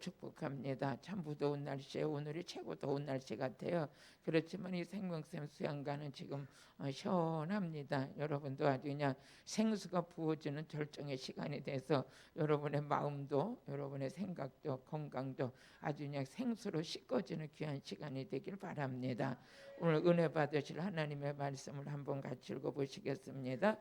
축복합니다. 참 무더운 날씨에 오늘이 최고 더운 날씨 같아요. 그렇지만 이 생명샘 수양관은 지금 시원합니다. 여러분도 아주 그냥 생수가 부어지는 절정의 시간이 돼서 여러분의 마음도 여러분의 생각도 건강도 아주 그냥 생수로 씻겨지는 귀한 시간이 되길 바랍니다. 오늘 은혜 받으실 하나님의 말씀을 한번 같이 읽어보시겠습니다.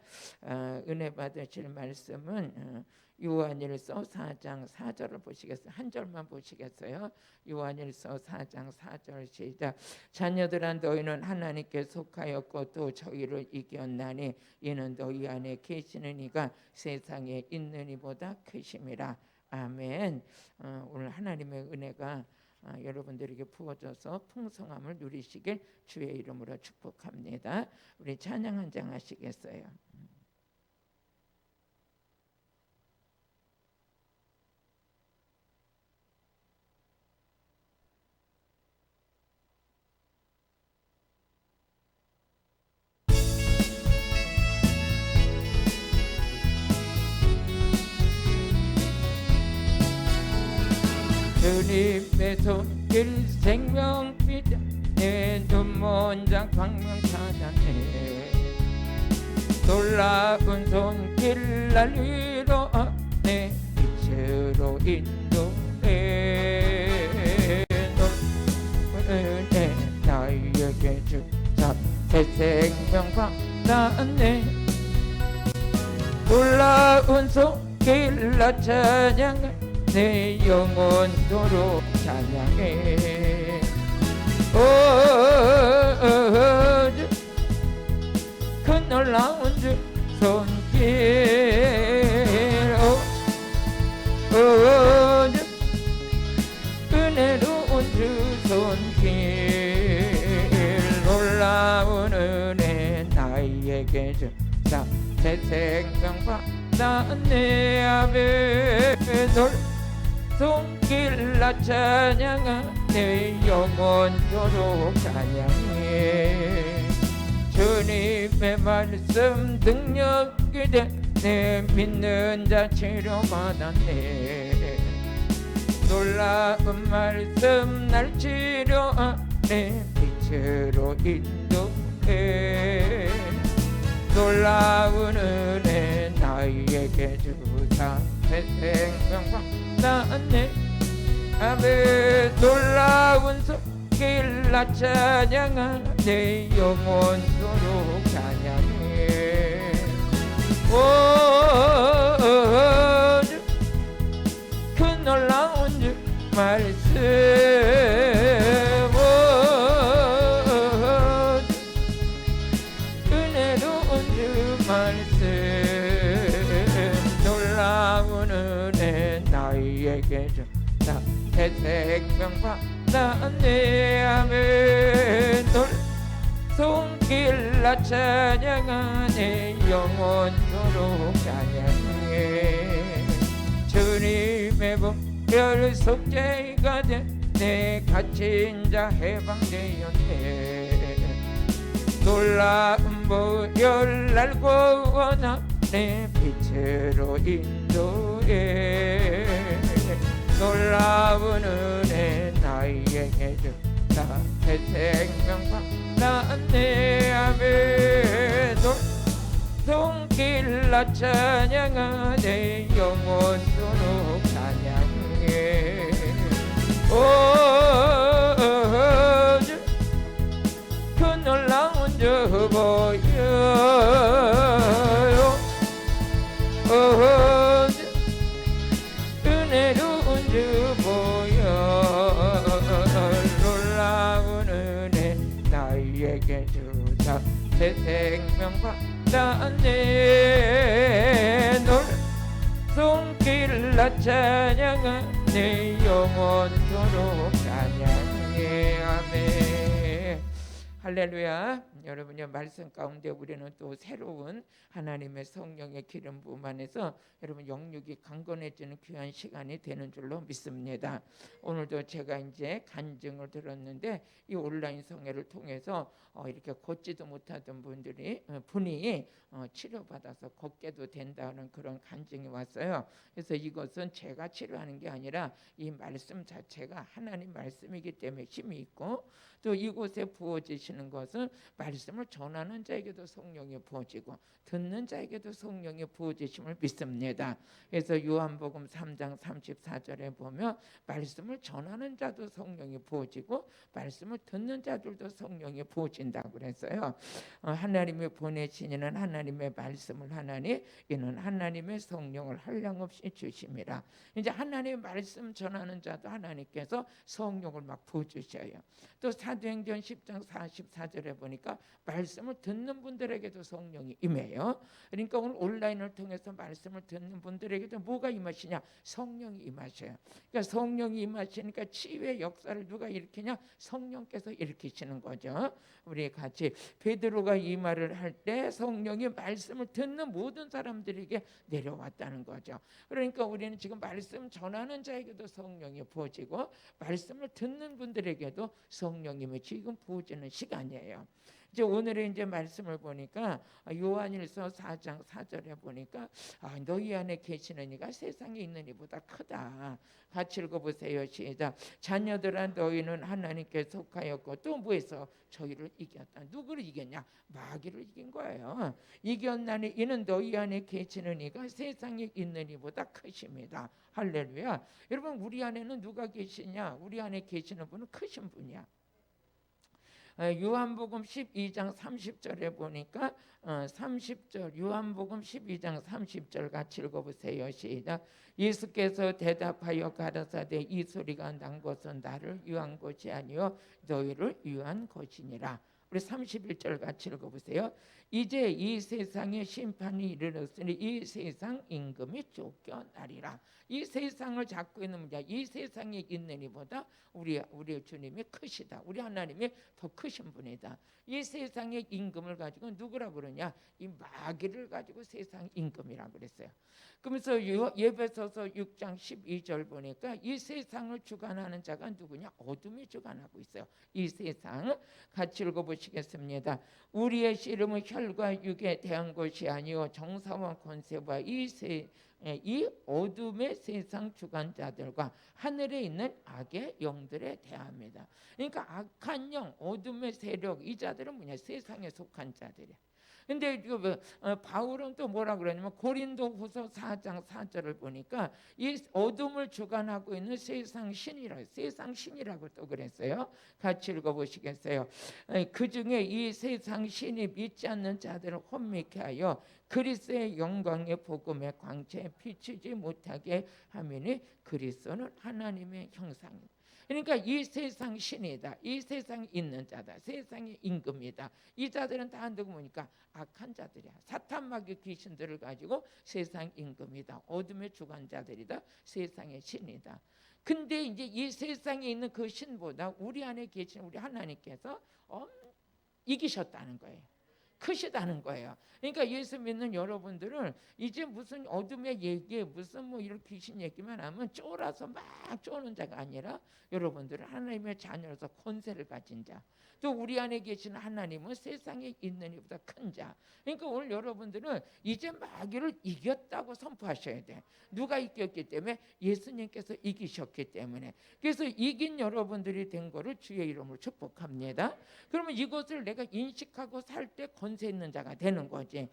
은혜 받으실 말씀은 요한일서 4장 4절을 보시겠어요? 한 절만 보시겠어요? 요한일서 4장 4절 시작. 자녀들아 너희는 하나님께 속하였고 또 저희를 이겼나니 이는 너희 안에 계시는 이가 세상에 있는 이보다 크심이라. 아멘. 오늘 하나님의 은혜가 여러분들에게 부어져서 풍성함을 누리시길 주의 이름으로 축복합니다. 우리 찬양 한 장 하시겠어요? 주님의 손길 생명빛 내 눈먼장 광명 찾아내 놀라운 손길 날 위로 내 빛으로 인도해 은혜 나에게 주사 새 생명 받았네 놀라운 손길 나 찬양해 내 영원토록 찬양해 그 놀라운 주 손길 은혜로운 주 손길 놀라운 은혜 나에게 주사 새 생명 받았네 아멘 손길 나 찬양하네 영원토록 찬양해 주님의 말씀 능력이 내 믿는 자 치료받았네 놀라운 말씀 날 치료하네 빛으로 인도해 놀라운 은혜 나에게 주사 새 생명 받았네 아멘 놀라운 손길 나 찬양하네 영원토록 찬양해 그 놀라운 주 말씀 은혜로운 주 말씀 놀라운 은혜 나에게 주사 새 생명 받았네 아멘 손길 나 찬양하네 영원토록 찬양해 주님의 보혈 속죄가 내 갇힌 자 해방되었네 놀라운 보혈 날 구원하네 빛으로 인도해 놀라운 은혜 나에게 주사 새 생명 받았네 아멘 손길 나 찬양하네 영원토록 찬양해 그 놀라운 주 보혈 은혜로운 주 보혈 놀라운 은혜 나에게 주사 새 생명 받았네 손길 나 찬양하네 영원토록 찬양해 아멘 할렐루야. 여러분요 말씀 가운데 우리는 또 새로운 하나님의 성령의 기름 부음 안에서 여러분 영육이 강건해지는 귀한 시간이 되는 줄로 믿습니다. 오늘도 제가 이제 간증을 들었는데 이 온라인 성회를 통해서 이렇게 걷지도 못하던 분이 치료받아서 걷게도 된다는 그런 간증이 왔어요. 그래서 이것은 제가 치료하는 게 아니라 이 말씀 자체가 하나님 말씀이기 때문에 힘이 있고, 또 이곳에 부어지시는 것은 말씀을 전하는 자에게도 성령이 부어지고 듣는 자에게도 성령이 부어지심을 믿습니다. 그래서 요한복음 3장 34절에 보면 말씀을 전하는 자도 성령이 부어지고 말씀을 듣는 자들도 성령이 부어진다고 그랬어요. 하나님이 보내신 이는 하나님의 말씀을 하나니 이는 하나님의 성령을 한량없이 주심이라. 이제 하나님의 말씀 전하는 자도 하나님께서 성령을 막 부어주셔요. 또 사도행전 10장 44절에 보니까 말씀을 듣는 분들에게도 성령이 임해요. 그러니까 오늘 온라인을 통해서 말씀을 듣는 분들에게도 뭐가 임하시냐? 성령이 임하셔요. 그러니까 성령이 임하시니까 치유의 역사를 누가 일으키냐? 성령께서 일으키시는 거죠. 우리 같이 베드로가 이 말을 할 때 성령이 말씀을 듣는 모든 사람들에게 내려왔다는 거죠. 그러니까 우리는 지금 말씀 전하는 자에게도 성령이 부어지고 말씀을 듣는 분들에게도 성령님이 지금 부어지는 시간이에요. 이제 오늘의 이제 말씀을 보니까 요한일서 4장 4절에 보니까 너희 안에 계시는 이가 세상에 있는 이보다 크다. 같이 읽어보세요. 시작. 자녀들아 너희는 하나님께 속하였고 또 뭐해서 저희를 이겼다. 누구를 이겼냐? 마귀를 이긴 거예요. 이겼나니 이는 너희 안에 계시는 이가 세상에 있는 이보다 크십니다. 할렐루야. 여러분 우리 안에는 누가 계시냐? 우리 안에 계시는 분은 크신 분이야. 요한복음 12장 30절에 보니까 30절 요한복음 12장 30절 같이 읽어보세요. 시작. 예수께서 대답하여 가라사대 이 소리가 난 것은 나를 위한 것이 아니요 너희를 위한 것이니라. 우리 31절 같이 읽어보세요. 이제 이 세상에 심판이 이르렀으니 이 세상 임금이 쫓겨나리라. 이 세상을 잡고 있는 문제, 이 세상에 있는 이보다 우리 주님이 크시다. 우리 하나님이 더 크신 분이다. 이 세상의 임금을 가지고 누구라 그러냐? 이 마귀를 가지고 세상 임금이라 그랬어요. 그러면서 예배소서 6장 12절 보니까 이 세상을 주관하는 자가 누구냐? 어둠이 주관하고 있어요. 이 세상 같이 읽어보시겠습니다. 우리의 씨름은 혈과 육에 대한 것이 아니요 정사와 권세와 이 어둠의 세상 주관자들과 하늘에 있는 악의 영들에 대합니다. 그러니까 악한 영, 어둠의 세력, 이 자들은 뭐냐? 세상에 속한 자들이야. 근데 바울은 또 뭐라 그러냐면 고린도후서 4장 4절을 보니까 이 어둠을 주관하고 있는 세상 신이라고 또 그랬어요. 같이 읽어보시겠어요? 그 중에 이 세상 신이 믿지 않는 자들을 혼미케 하여 그리스도의 영광의 복음의 광채에 비추지 못하게 하매니 그리스도는 하나님의 형상입니다. 그러니까 이 세상 신이다. 이 세상에 있는 자다. 세상의 임금이다. 이 자들은 다 누구니까 악한 자들이야. 사탄 마귀 귀신들을 가지고 세상 임금이다. 어둠의 주관자들이다. 세상의 신이다. 근데 이제 이 세상에 있는 그 신보다 우리 안에 계신 우리 하나님께서 이기셨다는 거예요. 크시다는 거예요. 그러니까 예수 믿는 여러분들은 이제 무슨 어둠의 얘기, 무슨 뭐 이런 귀신 얘기만 하면 쫄아서 막 쪼는 자가 아니라 여러분들은 하나님의 자녀로서 권세를 가진 자. 또 우리 안에 계시는 하나님은 세상에 있는 이보다 큰 자. 그러니까 오늘 여러분들은 이제 마귀를 이겼다고 선포하셔야 돼. 누가 이겼기 때문에? 예수님께서 이기셨기 때문에. 그래서 이긴 여러분들이 된 거를 주의 이름으로 축복합니다. 그러면 이것을 내가 인식하고 살 때 권세 있는 자가 되는 거지.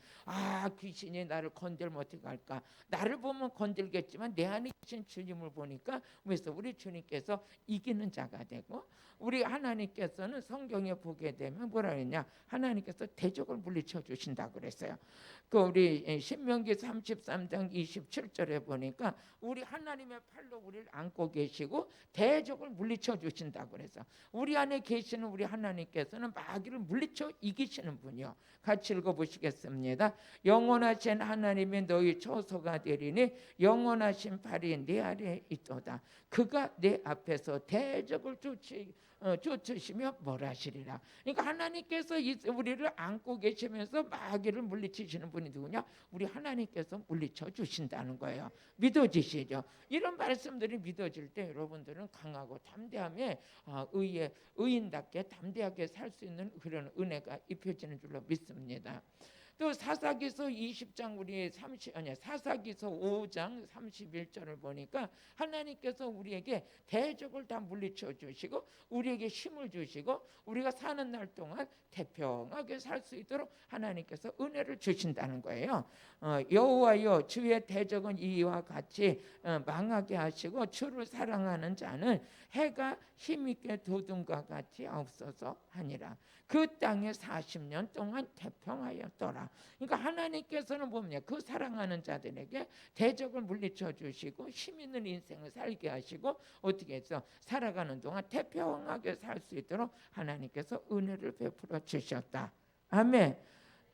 귀신이 나를 건들면 어떻게 할까? 나를 보면 건들겠지만 내 안에 계신 주님을 보니까 그래서 우리 주님께서 이기는 자가 되고, 우리 하나님께서는 성경에 보게 되면 뭐라 그랬냐? 하나님께서 대적을 물리쳐 주신다 그랬어요. 그 우리 신명기 33장 27절에 보니까 우리 하나님의 팔로 우리를 안고 계시고 대적을 물리쳐 주신다 그래서 우리 안에 계시는 우리 하나님께서는 마귀를 물리쳐 이기시는 분이요. 같이 읽어보시겠습니다. 영원하신 하나님이 너희 처소가 되리니 영원하신 팔이 내 아래에 있도다. 그가 내 앞에서 대적을 쫓으시며 멀하시리라. 그러니까 하나님께서 우리를 안고 계시면서 마귀를 물리치시는 분이 누구냐? 우리 하나님께서 물리쳐 주신다는 거예요. 믿어지시죠? 이런 말씀들이 믿어질 때 여러분들은 강하고 담대함에 의인답게 담대하게 살 수 있는 그런 은혜가 입혀지는 줄로 믿습니다. 또 사사기서 20장 사사기서 5장 31절을 보니까 하나님께서 우리에게 대적을 다 물리쳐 주시고 우리에게 힘을 주시고 우리가 사는 날 동안 태평하게 살 수 있도록 하나님께서 은혜를 주신다는 거예요. 여호와여 주의 대적은 이와 같이 망하게 하시고 주를 사랑하는 자는 해가 힘있게 돋음과 같이 없어서 하니라. 그 땅에 40년 동안 태평하였더라. 그러니까 하나님께서는 보면 그 사랑하는 자들에게 대적을 물리쳐 주시고 힘 있는 인생을 살게 하시고 어떻게 해서 살아가는 동안 태평하게 살 수 있도록 하나님께서 은혜를 베풀어 주셨다. 아멘.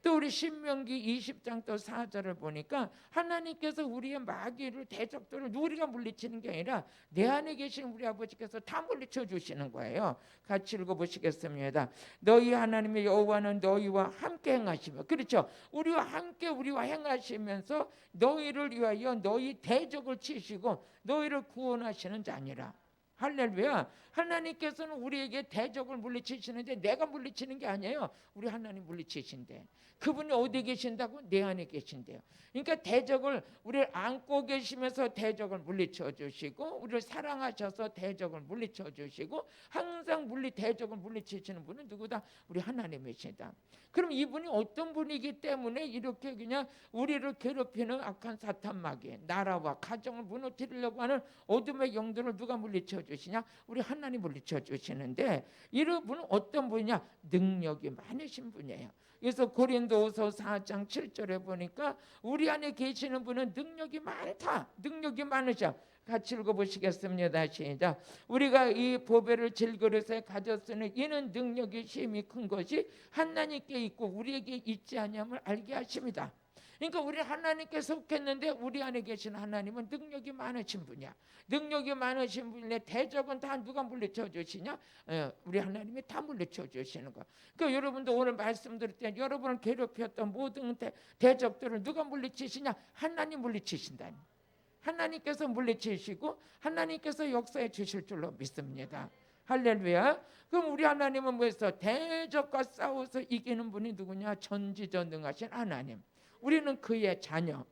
또 우리 신명기 20장 또 4절을 보니까 하나님께서 우리의 마귀를 대적들을 우리가 물리치는 게 아니라 내 안에 계신 우리 아버지께서 다 물리쳐 주시는 거예요. 같이 읽어보시겠습니다. 너희 하나님의 여호와는 너희와 함께 행하시며, 그렇죠, 우리와 함께 우리와 행하시면서 너희를 위하여 너희 대적을 치시고 너희를 구원하시는 자니라. 할렐루야. 하나님께서는 우리에게 대적을 물리치시는데 내가 물리치는 게 아니에요. 우리 하나님 물리치신대. 그분이 어디 계신다고? 내 안에 계신대요. 그러니까 대적을 우리를 안고 계시면서 대적을 물리쳐 주시고 우리를 사랑하셔서 대적을 물리쳐 주시고 항상 대적을 물리치시는 분은 누구다? 우리 하나님이시다. 그럼 이분이 어떤 분이기 때문에 이렇게 그냥 우리를 괴롭히는 악한 사탄 마귀, 나라와 가정을 무너뜨리려고 하는 어둠의 영들을 누가 물리쳐 주시냐? 우리 하나님 물리쳐 주시는데 이런 분은 어떤 분이냐? 능력이 많으신 분이에요. 그래서 고린도후서 4장 7절에 보니까 우리 안에 계시는 분은 능력이 많다. 능력이 많으셔. 같이 읽어보시겠습니다. 시작. 우리가 이 보배를 질그릇에 가졌으니 이는 능력이 힘이 큰 것이 하나님께 있고 우리에게 있지 아니함을 알게 하십니다. 그러니까 우리 하나님께 속했는데 우리 안에 계신 하나님은 능력이 많으신 분이야. 능력이 많으신 분인데 대적은 다 누가 물리쳐 주시냐? 우리 하나님이 다 물리쳐 주시는 거야. 그러니까 여러분도 오늘 말씀 들을 때 여러분을 괴롭혔던 모든 대적들을 누가 물리치시냐? 하나님 물리치신다니. 하나님께서 물리치시고 하나님께서 역사해 주실 줄로 믿습니다. 할렐루야. 그럼 우리 하나님은 뭐였어? 대적과 싸워서 이기는 분이 누구냐? 전지전능하신 하나님. 우리는 그의 자녀.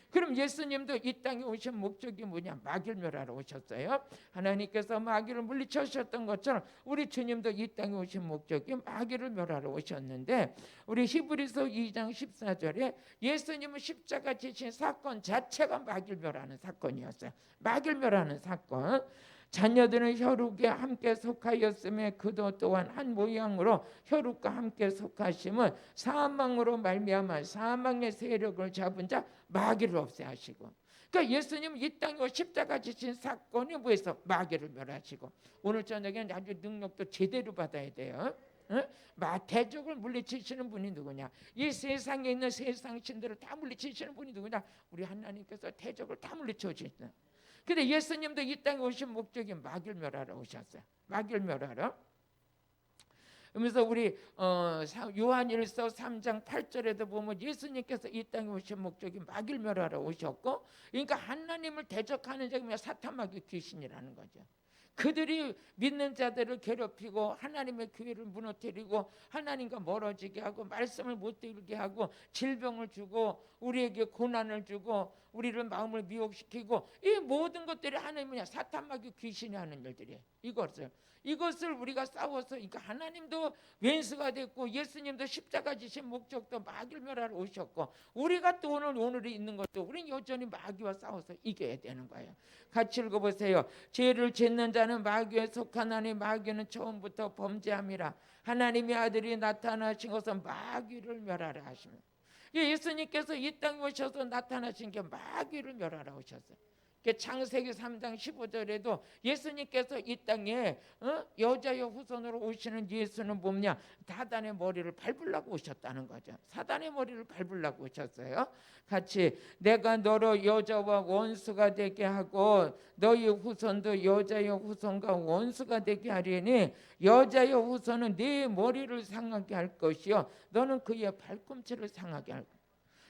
그럼 예수님도 이 땅에 오신 목적이 뭐냐? 마귀를 멸하러 오셨어요. 하나님께서 마귀를 물리치셨던 것처럼 우리 주님도 이 땅에 오신 목적이 마귀를 멸하러 오셨는데 우리 히브리서 2장 14절에 예수님은 십자가 지신 사건 자체가 마귀를 멸하는 사건이었어요. 마귀를 멸하는 사건. 자녀들은 혈육에 함께 속하였으며 그도 또한 한 모양으로 혈육과 함께 속하심은 사망으로 말미암아 사망의 세력을 잡은 자 마귀를 없애하시고. 그러니까 예수님 이 땅에 십자가 지신 사건이 뭐였어? 마귀를 멸하시고. 오늘 저녁에는 아주 능력도 제대로 받아야 돼요. 대적을 물리치시는 분이 누구냐? 이 세상에 있는 세상 신들을 다 물리치시는 분이 누구냐? 우리 하나님께서 대적을 다 물리쳐 주시는. 근데 예수님도 이 땅에 오신 목적이 마귀를 멸하러 오셨어요. 마귀를 멸하러. 그러면서 우리 요한일서 3장 8절에도 보면 예수님께서 이 땅에 오신 목적이 마귀를 멸하러 오셨고, 그러니까 하나님을 대적하는 자가 사탄 마귀 귀신이라는 거죠. 그들이 믿는 자들을 괴롭히고 하나님의 교회를 무너뜨리고 하나님과 멀어지게 하고 말씀을 못 들게 하고 질병을 주고 우리에게 고난을 주고 우리를 마음을 미혹시키고 이 모든 것들이 하나님이냐? 사탄 마귀 귀신이 하는 일들이에요. 이것을 우리가 싸워서, 그러니까 하나님도 왼수가 됐고 예수님도 십자가 지신 목적도 마귀를 멸하러 오셨고 우리가 또 오늘이 있는 것도 우리는 여전히 마귀와 싸워서 이겨야 되는 거예요. 같이 읽어보세요. 죄를 짓는 자는 마귀에 속하나니 마귀는 처음부터 범죄함이라. 하나님의 아들이 나타나신 것은 마귀를 멸하라 하시며. 예수님께서 이 땅에 오셔서 나타나신 게 마귀를 멸하러 오셨어요. 창세기 3장 15절에도 예수님께서 이 땅에 여자의 후손으로 오시는 예수는 뭐냐? 사단의 머리를 밟으려고 오셨다는 거죠. 사단의 머리를 밟으려고 오셨어요. 같이 내가 너로 여자와 원수가 되게 하고 너희 후손도 여자의 후손과 원수가 되게 하리니 여자의 후손은 네 머리를 상하게 할 것이요 너는 그의 발꿈치를 상하게 할 것이요.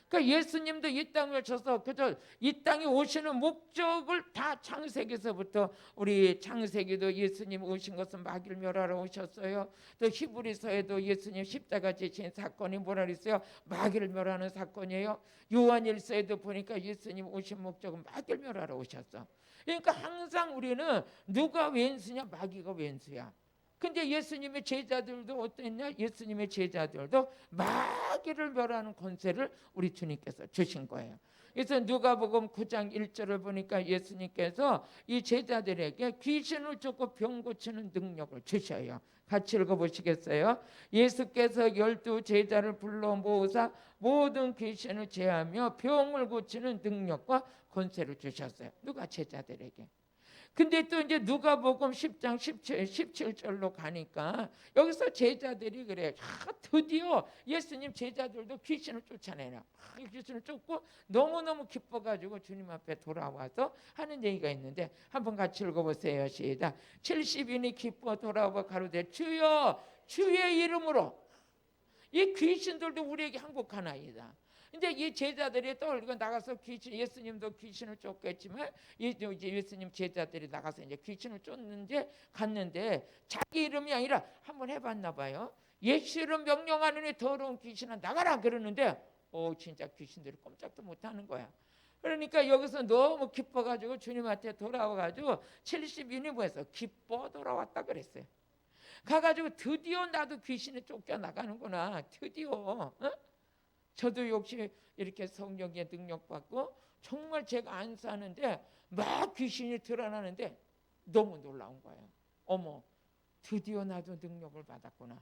그러니까 예수님도 이 땅을 쳐서 그저 이 땅에 오시는 목적을 다 창세기서부터 우리 창세기도 예수님 오신 것은 마귀를 멸하러 오셨어요. 또 히브리서에도 예수님 십자가 지신 사건이 뭐라 그랬어요? 마귀를 멸하는 사건이에요. 요한일서에도 보니까 예수님 오신 목적은 마귀를 멸하러 오셨어. 그러니까 항상 우리는 누가 왼수냐? 마귀가 왼수야. 근데 예수님의 제자들도 어땠냐? 예수님의 제자들도 마귀를 멸하는 권세를 우리 주님께서 주신 거예요. 그래서 누가복음 9장 1절을 보니까 예수님께서 이 제자들에게 귀신을 쫓고 병 고치는 능력을 주셔요. 같이 읽어보시겠어요? 예수께서 12 제자를 불러 모으사 모든 귀신을 제하며 병을 고치는 능력과 권세를 주셨어요. 누가? 제자들에게. 근데 또 이제 누가복음 10장 17절로 가니까 여기서 제자들이 그래요. 드디어 예수님 제자들도 귀신을 쫓아내라. 귀신을 쫓고 너무너무 기뻐가지고 주님 앞에 돌아와서 하는 얘기가 있는데 한번 같이 읽어보세요. 시작. 70인이 기뻐 돌아와 가로되 주여 주의 이름으로. 이 귀신들도 우리에게 항복하나이다. 이제 이 제자들이 떨고 나가서 예수님도 귀신을 쫓겠지만 이제 예수님 제자들이 나가서 이제 귀신을 쫓는데 갔는데 자기 이름이 아니라 한번 해봤나 봐요. 예수 이름 명령하느니 더러운 귀신아 나가라 그러는데 진짜 귀신들이 꼼짝도 못하는 거야. 그러니까 여기서 너무 기뻐가지고 주님한테 돌아와가지고 70인이 뭐해서 기뻐 돌아왔다 그랬어요. 가가지고 드디어 나도 귀신이 쫓겨나가는구나. 드디어. 저도 역시 이렇게 성령의 능력 받고 정말 제가 안 사는데 막 귀신이 드러나는데 너무 놀라운 거예요. 어머, 드디어 나도 능력을 받았구나.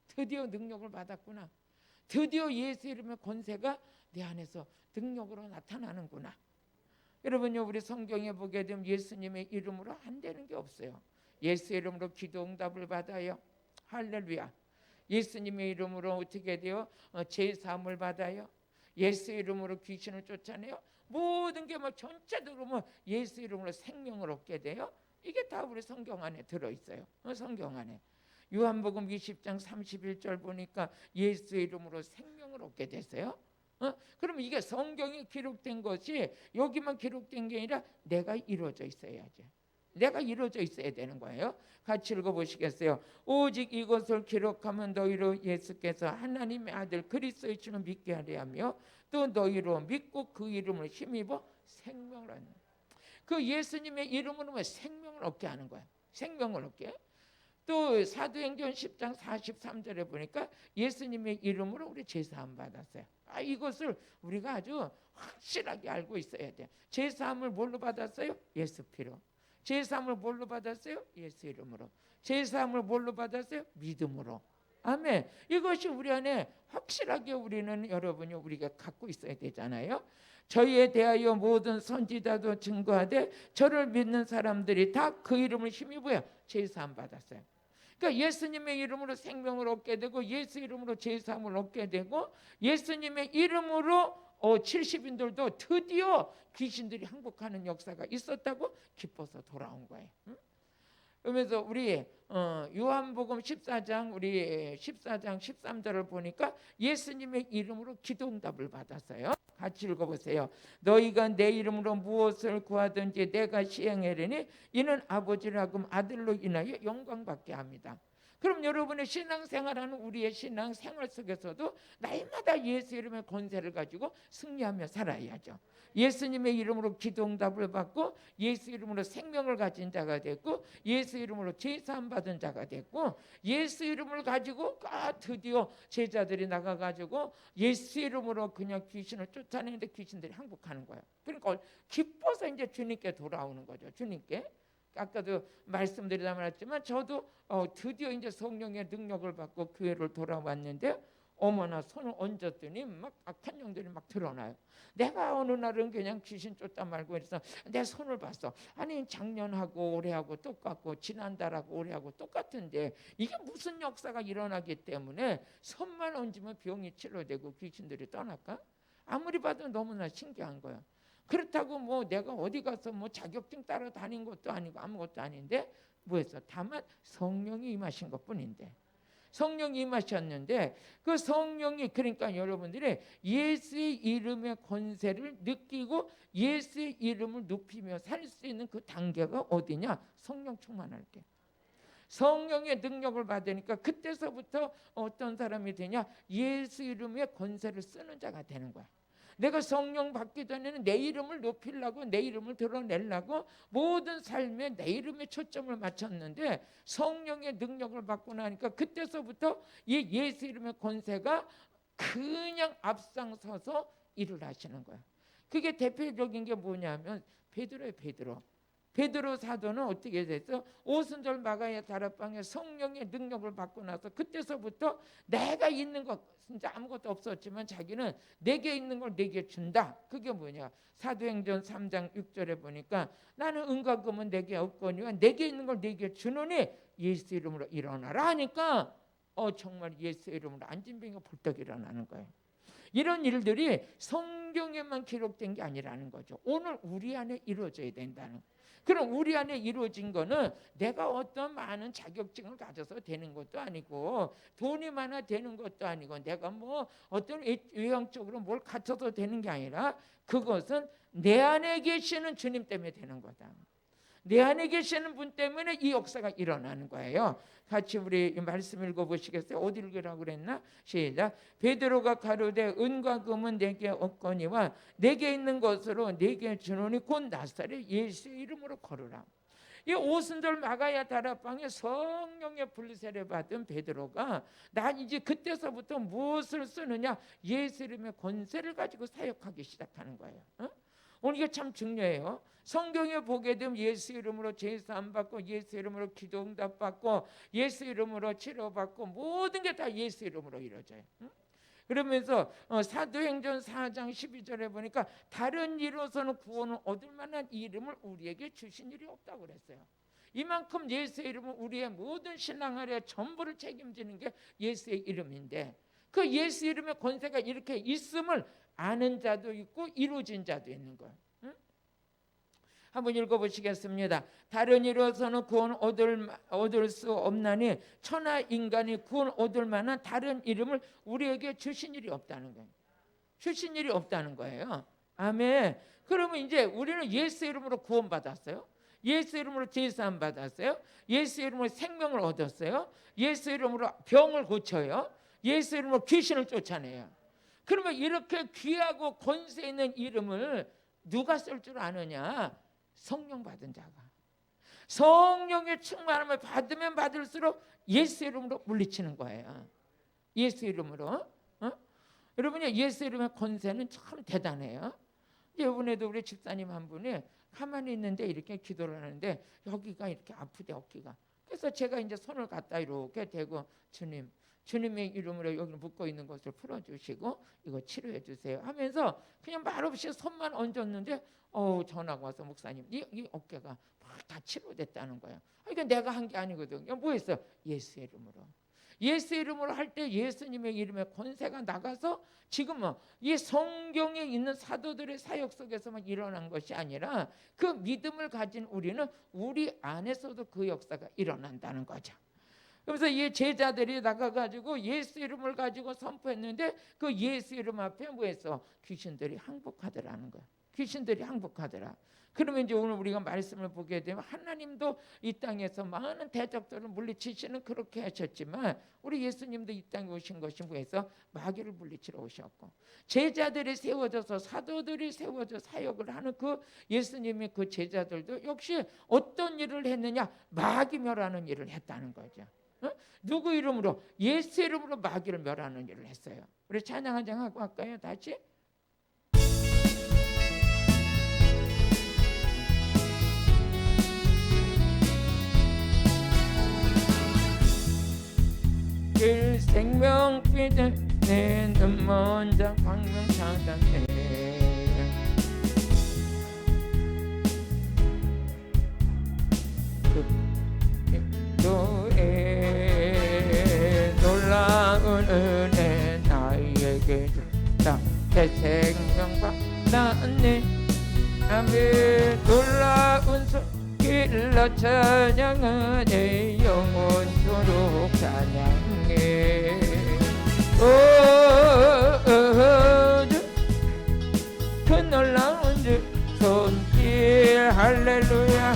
드디어 능력을 받았구나. 드디어 예수 이름의 권세가 내 안에서 능력으로 나타나는구나. 여러분요, 우리 성경에 보게 되면 예수님의 이름으로 안 되는 게 없어요. 예수 이름으로 기도 응답을 받아요. 할렐루야. 예수님의 이름으로 어떻게 돼요? 제사함을 받아요. 예수 이름으로 귀신을 쫓아내요. 모든 게 뭐 전체적으로 뭐 예수 이름으로 생명을 얻게 돼요. 이게 다 우리 성경 안에 들어있어요. 성경 안에. 요한복음 20장 31절 보니까 예수 이름으로 생명을 얻게 됐어요. 그럼 이게 성경에 기록된 것이 여기만 기록된 게 아니라 내가 이루어져 있어야지. 내가 이루어져 있어야 되는 거예요. 같이 읽어보시겠어요? 오직 이것을 기록하면 너희로 예수께서 하나님의 아들 그리스도의 주를 믿게 하려 하며 또 너희로 믿고 그 이름을 힘입어 생명을 얻는. 그 예수님의 이름으로 생명을 얻게 하는 거예요. 생명을 얻게. 또 사도행전 10장 43절에 보니까 예수님의 이름으로 우리 제사함 받았어요. 이것을 우리가 아주 확실하게 알고 있어야 돼요. 제사함을 뭘로 받았어요? 예수 피로. 제사함을 뭘로 받았어요? 예수 이름으로. 제사함을 뭘로 받았어요? 믿음으로. 아멘. 이것이 우리 안에 확실하게 우리는 여러분이 우리가 갖고 있어야 되잖아요. 저희에 대하여 모든 선지자도 증거하되 저를 믿는 사람들이 다 그 이름을 힘입어야 제사함 받았어요. 그러니까 예수님의 이름으로 생명을 얻게 되고 예수 이름으로 제사함을 얻게 되고 예수님의 이름으로 70인들도 드디어 귀신들이 항복하는 역사가 있었다고 기뻐서 돌아온 거예요. 그러면서 우리 요한복음 14장 우리 14장 13절을 보니까 예수님의 이름으로 기도응답을 받았어요. 같이 읽어보세요. 너희가 내 이름으로 무엇을 구하든지 내가 시행하리니 이는 아버지를 하금 아들로 인하여 영광받게 합니다. 그럼 여러분의 신앙생활하는 우리의 신앙생활 속에서도 날마다 예수 이름의 권세를 가지고 승리하며 살아야죠. 예수님의 이름으로 기도응답을 받고 예수 이름으로 생명을 가진 자가 됐고 예수 이름으로 제사함 받은 자가 됐고 예수 이름을 가지고 드디어 제자들이 나가가지고 예수 이름으로 그냥 귀신을 쫓아내는데 귀신들이 항복하는 거예요. 그러니까 기뻐서 이제 주님께 돌아오는 거죠. 주님께. 아까도 말씀드리다 말했지만 저도 드디어 이제 성령의 능력을 받고 교회를 돌아왔는데 어머나 손을 얹었더니 막 악한 영들이 막 드러나요. 내가 어느 날은 그냥 귀신 쫓다 말고 해서 내 손을 봤어. 아니 작년하고 올해하고 똑같고 지난달하고 올해하고 똑같은데 이게 무슨 역사가 일어나기 때문에 손만 얹으면 병이 치료되고 귀신들이 떠날까? 아무리 봐도 너무나 신기한 거야. 그렇다고 뭐 내가 어디 가서 뭐 자격증 따러 다닌 것도 아니고 아무것도 아닌데 뭐했어? 다만 성령이 임하신 것뿐인데. 성령이 임하셨는데 그 성령이 그러니까 여러분들이 예수의 이름의 권세를 느끼고 예수의 이름을 높이며 살 수 있는 그 단계가 어디냐? 성령 충만할 때. 성령의 능력을 받으니까 그때서부터 어떤 사람이 되냐? 예수 이름의 권세를 쓰는 자가 되는 거야. 내가 성령 받기 전에는 내 이름을 높이려고 내 이름을 드러내려고 모든 삶에 내 이름에 초점을 맞췄는데 성령의 능력을 받고 나니까 그때서부터 이 예수 이름의 권세가 그냥 앞장서서 일을 하시는 거야. 그게 대표적인 게 뭐냐면 베드로예요. 베드로 사도는 어떻게 됐어? 오순절 마가야 다락방에 성령의 능력을 받고 나서 그때서부터 내가 있는 것 진짜 아무것도 없었지만 자기는 내게 있는 걸 내게 준다. 그게 뭐냐? 사도행전 3장 6절에 보니까 나는 은과 금은 내게 없거니와 내게 있는 걸 내게 주노니 예수 이름으로 일어나라 하니까 정말 예수 이름으로 앉은 병이 벌떡 일어나는 거예요. 이런 일들이 성경에만 기록된 게 아니라는 거죠. 오늘 우리 안에 이루어져야 된다는 거예요. 그럼 우리 안에 이루어진 거는 내가 어떤 많은 자격증을 가져서 되는 것도 아니고 돈이 많아 되는 것도 아니고 내가 뭐 어떤 외형적으로 뭘 갖춰서 되는 게 아니라 그것은 내 안에 계시는 주님 때문에 되는 거다. 내 안에 계시는 분 때문에 이 역사가 일어나는 거예요. 같이 우리 말씀 읽어보시겠어요? 어디 읽으라고 그랬나? 시작. 베드로가 가로되 은과 금은 내게 없거니와 내게 있는 것으로 내게 주노니 곧 나사렛 예수의 이름으로 걸으라. 이 오순절 마가야 다락방에 성령의 불세례 받은 베드로가 난 이제 그때서부터 무엇을 쓰느냐? 예수 이름의 권세를 가지고 사역하기 시작하는 거예요. 오늘 이게 참 중요해요. 성경에 보게 되면 예수 이름으로 제사함 받고 예수 이름으로 기도 응답 받고 예수 이름으로 치료받고 모든 게 다 예수 이름으로 이루어져요. 그러면서 사도행전 4장 12절에 보니까 다른 이로서는 구원을 얻을 만한 이름을 우리에게 주신 일이 없다고 그랬어요. 이만큼 예수의 이름은 우리의 모든 신앙아래 전부를 책임지는 게 예수의 이름인데 그 예수 이름의 권세가 이렇게 있음을 아는 자도 있고 이루어진 자도 있는 거예요. 한번 읽어보시겠습니다. 다른 이로서는 구원 얻을 수 없나니 천하 인간이 구원 얻을 만한 다른 이름을 우리에게 주신 일이 없다는 거예요. 주신 일이 없다는 거예요. 아멘. 그러면 이제 우리는 예수 이름으로 구원 받았어요. 예수 이름으로 제사함 받았어요. 예수 이름으로 생명을 얻었어요. 예수 이름으로 병을 고쳐요. 예수 이름으로 귀신을 쫓아내요. 그러면 이렇게 귀하고 권세 있는 이름을 누가 쓸 줄 아느냐? 성령 받은 자가. 성령의 충만함을 받으면 받을수록 예수 이름으로 물리치는 거예요. 예수 이름으로. 여러분이 예수 이름의 권세는 참 대단해요. 이번에도 우리 집사님 한 분이 가만히 있는데 이렇게 기도를 하는데 여기가 이렇게 아프대 어깨가. 그래서 제가 이제 손을 갖다 이렇게 대고 주님의 이름으로 여기 묶어 있는 것을 풀어주시고 이거 치료해 주세요 하면서 그냥 말없이 손만 얹었는데 전화가 와서 목사님 이 어깨가 막 다 치료됐다는 거예요. 그러니까 내가 한 게 아니거든요. 뭐 했어? 예수 이름으로. 예수 이름으로 할 때 예수님의 이름에 권세가 나가서 지금은 이 성경에 있는 사도들의 사역 속에서만 일어난 것이 아니라 그 믿음을 가진 우리는 우리 안에서도 그 역사가 일어난다는 거죠. 그래서 이 제자들이 나가가지고 예수 이름을 가지고 선포했는데 그 예수 이름 앞에 뭐 했어? 귀신들이 항복하더라는 거야. 귀신들이 항복하더라. 그러면 이제 오늘 우리가 말씀을 보게 되면 하나님도 이 땅에서 많은 대적들을 물리치시는 그렇게 하셨지만 우리 예수님도 이 땅에 오신 것이 뭐해서 마귀를 물리치러 오셨고 제자들이 세워져서 사도들이 세워져 사역을 하는 그 예수님의 그 제자들도 역시 어떤 일을 했느냐? 마귀 멸하는 일을 했다는 거죠. 누구 이름으로? 예수 이름으로 마귀를 멸하는 일을 했어요. 우리 찬양 한 장 하고 할까요? 다시. 길 생명 빛을 내 눈먼자 광명 차단해 너의 놀라운 은혜 나에게 줬다 새 생명 받았네 아멘 놀라운 손길로 찬양하네 영원토록 찬양해 그 놀라운 주 손길 할렐루야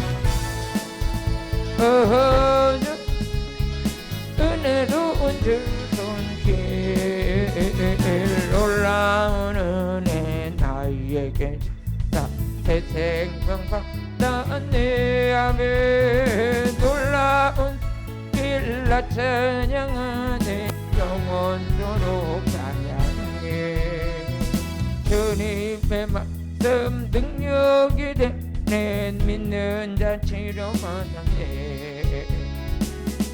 은혜로운 주 손길 놀라운 은혜 나에게 다 새 생명 받았네 아멘 놀라운 길라 찬양하네 영원토록 찬양해 주님의 말씀 능력이 되네 믿는 자 치료받았네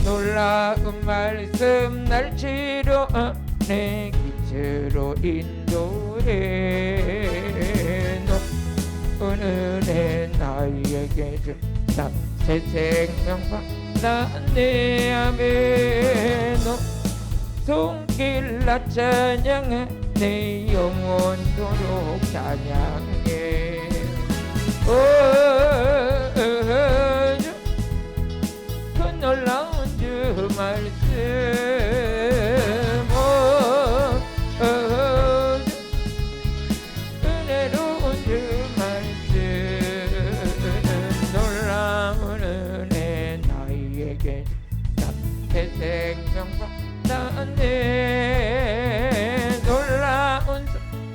놀라운 말씀 날 치료하네 빛으로 인도해 은혜 나에게 줬다 새 생명 받았네 아멘 손길라 찬양하네 영원토록 찬양해 그 놀라운 주 말씀 은혜로운 주 말씀 놀라운 은혜 나에게 새 생명 받았네 놀라운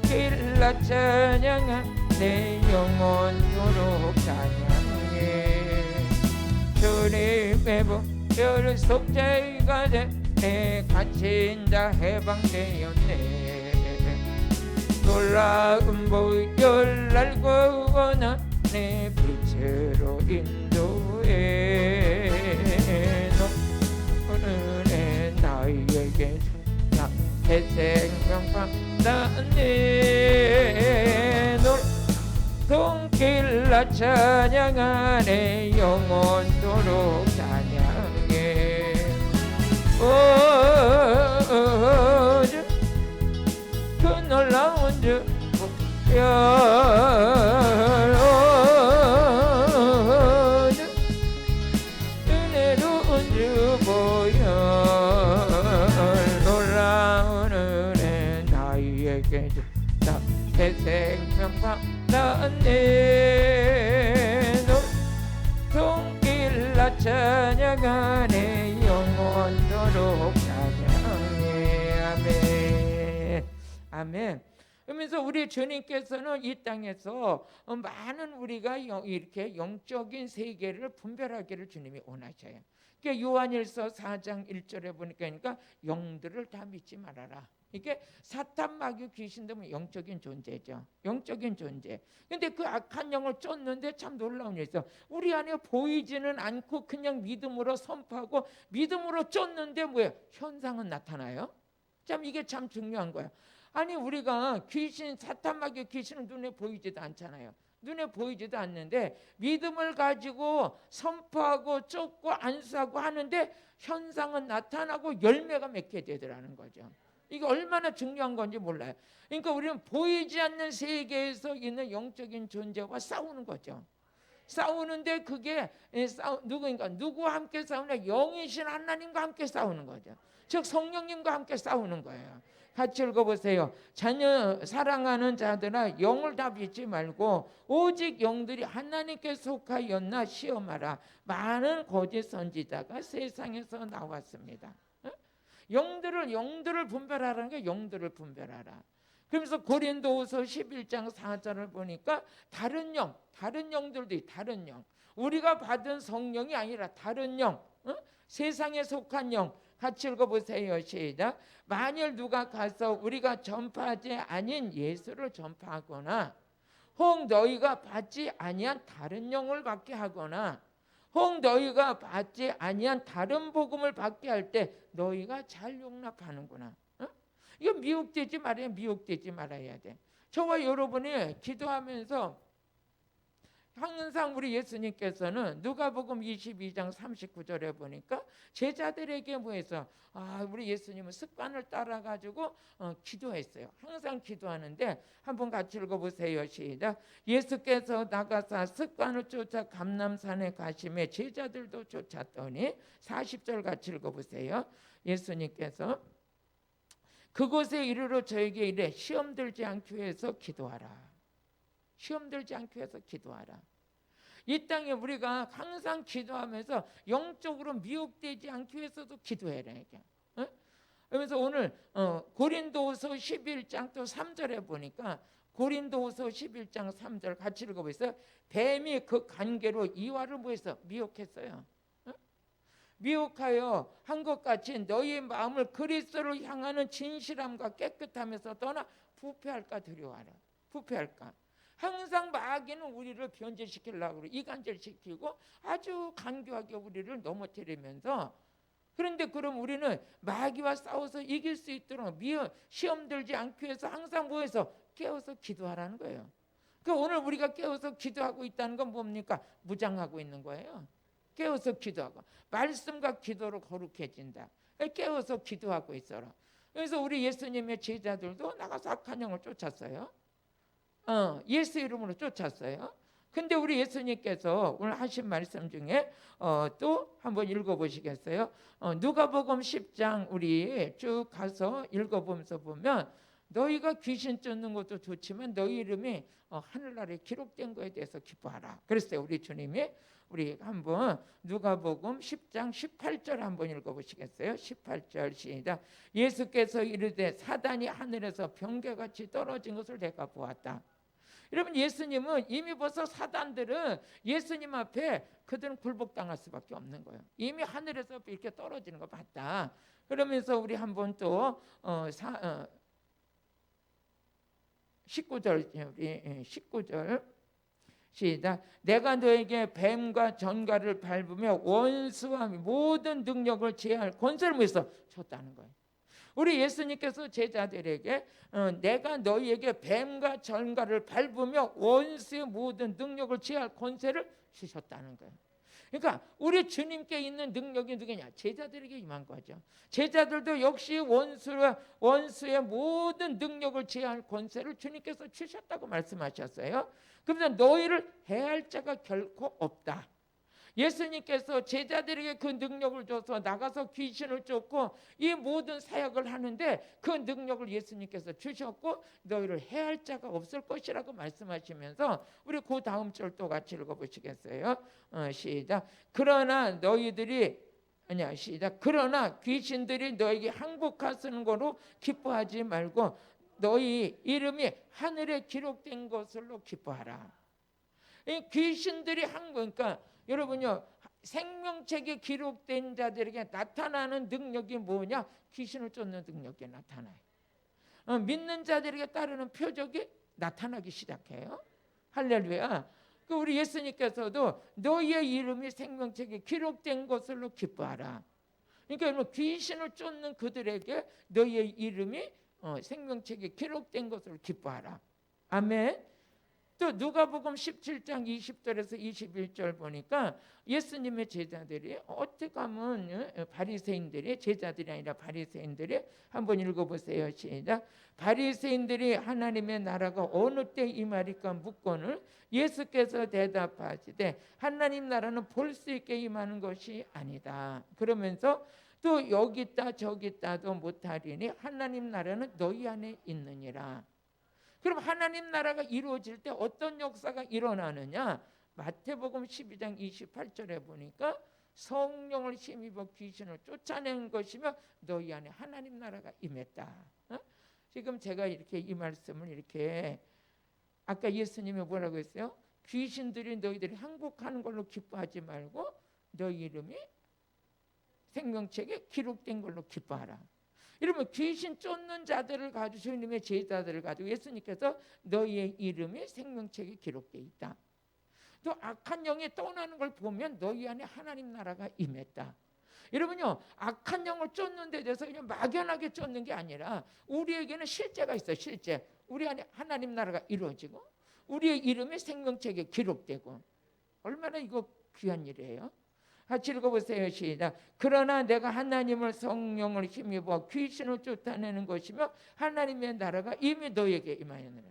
길라 찬양하네 영원토록 찬양해 주님의 보혈 속죄가 되네 갇힌 자 해방되었네 놀라운 보혈 날 구원하네 빛으로 인도해 은혜 나에게 새 생명 받았네 손길라 찬양하네 영원토록 찬양해 그 놀라운 주 보혈 은혜로운 주 보혈 놀라운 은혜 나에게 줬다 새 생명 받았네 손길라 찬양하네 영원토록 찬양해 아멘 아멘 그러면서 우리 주님께서는 이 땅에서 많은 우리가 이렇게 영적인 세계를 분별하기를 주님이 원하셔요. 그러니까 요한일서 4장 1절에 보니까 영들을 다 믿지 말아라. 이게 사탄 마귀 귀신도 영적인 존재죠. 영적인 존재. 근데 그 악한 영을 쫓는데 참 놀라운 일 있어. 우리 안에 보이지는 않고 그냥 믿음으로 선포하고 믿음으로 쫓는데 뭐예요? 현상은 나타나요. 참 이게 참 중요한 거야. 아니 우리가 귀신 사탄 마귀 귀신은 눈에 보이지도 않잖아요. 눈에 보이지도 않는데 믿음을 가지고 선포하고 쫓고 안수하고 하는데 현상은 나타나고 열매가 맺게 되더라는 거죠. 이게 얼마나 중요한 건지 몰라요. 그러니까 우리는 보이지 않는 세계에서 있는 영적인 존재와 싸우는 거죠. 싸우는데 그게 누구와 함께 싸우냐? 영이신 하나님과 함께 싸우는 거죠. 즉 성령님과 함께 싸우는 거예요. 같이 읽어보세요. 자녀 사랑하는 자들아 영을 다 믿지 말고 오직 영들이 하나님께 속하였나 시험하라. 많은 거짓 선지자가 세상에서 나왔습니다. 영들을 분별하라는 게 영들을 분별하라. 그러면서 고린도후서 11장 4절을 보니까 다른 영들도 다른 영. 우리가 받은 성령이 아니라 다른 영, 세상에 속한 영. 같이 읽어보세요. 시작. 만일 누가 가서 우리가 전파하지 아닌 예수를 전파하거나 혹 너희가 받지 아니한 다른 영을 받게 하거나 혹 너희가 받지 아니한 다른 복음을 받게 할 때 너희가 잘 용납하는구나. 이거 미혹되지 말아야 돼. 저와 여러분이 기도하면서 항상 우리 예수님께서는 누가복음 22장 39절에 보니까 제자들에게 뭐해서 우리 예수님은 습관을 따라 가지고 기도했어요. 항상 기도하는데 한번 같이 읽어보세요. 시작. 예수께서 나가사 습관을 쫓아 감람산에 가심에 제자들도 쫓았더니 40절 같이 읽어보세요. 예수님께서 그곳에 이르러 저에게 이래 시험 들지 않기 위해서 기도하라. 시험 들지 않기 위해서 기도하라. 이 땅에 우리가 항상 기도하면서 영적으로 미혹되지 않기 위해서도 기도해라. 그래서 오늘 고린도후서 11장 또 3절에 보니까 고린도후서 11장 3절 같이 읽어보세요. 뱀이 그 관계로 이와를 뭐해서 미혹했어요. 미혹하여 한 것 같이 너희의 마음을 그리스도를 향하는 진실함과 깨끗함에서 떠나 부패할까 두려워하라. 부패할까. 항상 마귀는 우리를 변제시키려고 이간질시키고 아주 간교하게 우리를 넘어뜨리면서, 그런데 그럼 우리는 마귀와 싸워서 이길 수 있도록 시험 들지 않기 위해서 항상 뭐해서 깨어서 기도하라는 거예요. 그러니까 오늘 우리가 깨어서 기도하고 있다는 건 뭡니까? 무장하고 있는 거예요. 깨어서 기도하고 말씀과 기도로 거룩해진다. 깨어서 기도하고 있어라. 그래서 우리 예수님의 제자들도 나가서 악한 영을 쫓았어요. 예수 이름으로 쫓았어요. 근데 우리 예수님께서 오늘 하신 말씀 중에 또 한번 읽어보시겠어요? 누가복음 10장 우리 쭉 가서 읽어보면서 보면 너희가 귀신 쫓는 것도 좋지만 너희 이름이 하늘나라에 기록된 거에 대해서 기뻐하라. 그랬어요. 우리 주님이. 우리 한번 누가복음 10장 18절 한번 읽어보시겠어요? 18절 시작. 예수께서 이르되 사단이 하늘에서 번개같이 떨어진 것을 내가 보았다. 여러분, 예수님은 이미 벌써 사단들은 예수님 앞에 그들은 굴복당할 수밖에 없는 거예요. 이미 하늘에서 이렇게 떨어지는 거 봤다. 그러면서 우리 한번 또 19절 시작. 내가 너에게 뱀과 전갈을 밟으며 원수와 모든 능력을 제할 권세를 뭐했어? 줬다는 거예요. 우리 예수님께서 제자들에게 내가 너희에게 뱀과 전갈을 밟으며 원수의 모든 능력을 제할 권세를 주셨다는 거예요. 그러니까 우리 주님께 있는 능력이 누구냐? 제자들에게 임한 거죠. 제자들도 역시 원수의 모든 능력을 제할 권세를 주님께서 주셨다고 말씀하셨어요. 그래서 너희를 해할 자가 결코 없다. 예수님께서 제자들에게 그 능력을 줘서 나가서 귀신을 쫓고 이 모든 사역을 하는데 그 능력을 예수님께서 주셨고 너희를 해할 자가 없을 것이라고 말씀하시면서 우리 그 다음 절 또 같이 읽어보시겠어요? 시작. 그러나 귀신들이 너에게 항복하시는 거로 기뻐하지 말고 너희 이름이 하늘에 기록된 것으로 기뻐하라. 이 귀신들이 그러니까 여러분요, 생명책에 기록된 자들에게 나타나는 능력이 뭐냐? 귀신을 쫓는 능력이 나타나요. 믿는 자들에게 따르는 표적이 나타나기 시작해요. 할렐루야. 우리 예수님께서도 너희의 이름이 생명책에 기록된 것으로 기뻐하라. 그러니까 귀신을 쫓는 그들에게 너희의 이름이 생명책에 기록된 것으로 기뻐하라. 아멘. 또 누가복음 17장 20절에서 21절 보니까 예수님의 제자들이 어떻게 하면 바리새인들이 제자들이 아니라 바리새인들이 한번 읽어보세요. 시작. 바리새인들이 하나님의 나라가 어느 때 임하리까 묻거늘 예수께서 대답하시되 하나님 나라는 볼 수 있게 임하는 것이 아니다. 그러면서 또 여기 있다 저기 있다도 못하리니 하나님 나라는 너희 안에 있느니라. 그럼 하나님 나라가 이루어질 때 어떤 역사가 일어나느냐? 마태복음 12장 28절에 보니까 성령을 힘입어 귀신을 쫓아낸 것이며 너희 안에 하나님 나라가 임했다. 지금 제가 이렇게 이 말씀을 이렇게 아까 예수님이 뭐라고 했어요? 귀신들이 너희들이 항복하는 걸로 기뻐하지 말고 너희 이름이 생명책에 기록된 걸로 기뻐하라. 여러분, 귀신 쫓는 자들을 가지고 주님의 제자들을 가지고 예수님께서 너희의 이름이 생명책에 기록되어 있다. 또 악한 영이 떠나는 걸 보면 너희 안에 하나님 나라가 임했다. 여러분요, 악한 영을 쫓는 데 대해서 그냥 막연하게 쫓는 게 아니라 우리에게는 실제가 있어요. 실제. 우리 안에 하나님 나라가 이루어지고 우리의 이름이 생명책에 기록되고, 얼마나 이거 귀한 일이에요. 같이 읽어보세요. 시작. 그러나 내가 하나님을 성령을 힘입어 귀신을 쫓아내는 것이며 하나님의 나라가 이미 너에게 임하였느니라.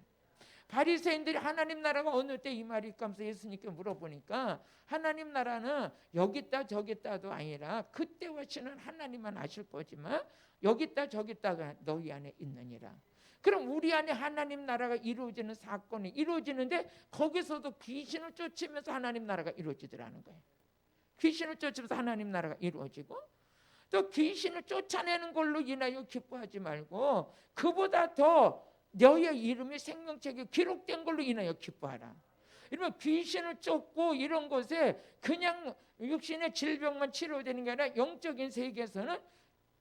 바리새인들이 하나님 나라가 어느 때 임하리까 하면서 예수님께 물어보니까 하나님 나라는 여기 있다 저기 있다도 아니라 그때와 시는 하나님만 아실 거지만 여기 있다 저기 있다가 너희 안에 있느니라. 그럼 우리 안에 하나님 나라가 이루어지는 사건이 이루어지는데 거기서도 귀신을 쫓으면서 하나님 나라가 이루어지더라는 거예요. 귀신을 쫓으면서 하나님 나라가 이루어지고, 또 귀신을 쫓아내는 걸로 인하여 기뻐하지 말고 그보다 더 너의 이름이 생명책에 기록된 걸로 인하여 기뻐하라. 이러면 귀신을 쫓고 이런 것에 그냥 육신의 질병만 치료되는 게 아니라 영적인 세계에서는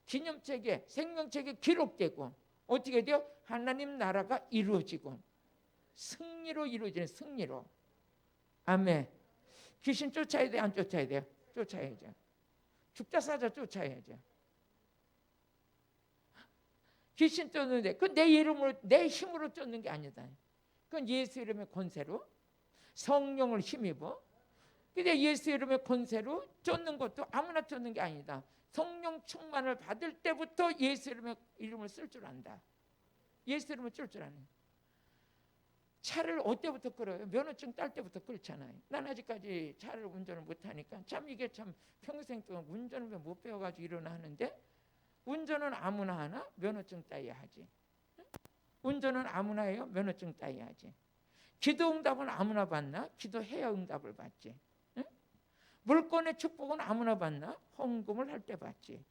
기념책에 생명책에 기록되고 어떻게 돼요? 하나님 나라가 이루어지고 승리로 이루어지는, 승리로. 아멘. 귀신 쫓아야 돼, 안 쫓아야 돼요? 쫓아야죠. 죽자 사자 쫓아야죠. 귀신 쫓는데 그건 내 이름으로, 내 힘으로 쫓는 게 아니다. 그건 예수 이름의 권세로, 성령을 힘입어. 근데 예수 이름의 권세로 쫓는 것도 아무나 쫓는 게 아니다. 성령 충만을 받을 때부터 예수 이름을 쓸 줄 안다. 예수 이름을 쓸 줄 아는. 차를 어때부터 끌어요? 면허증 딸 때부터 끌잖아요. 난 아직까지 차를 운전을 못하니까 참 이게 참 평생 동안 운전을 못 배워가지고 일어나는데, 운전은 아무나 하나? 면허증 따야 하지. 운전은 아무나 해요? 면허증 따야 하지. 기도 응답은 아무나 받나? 기도해야 응답을 받지. 물권의 축복은 아무나 받나? 헌금을 할 때 받지.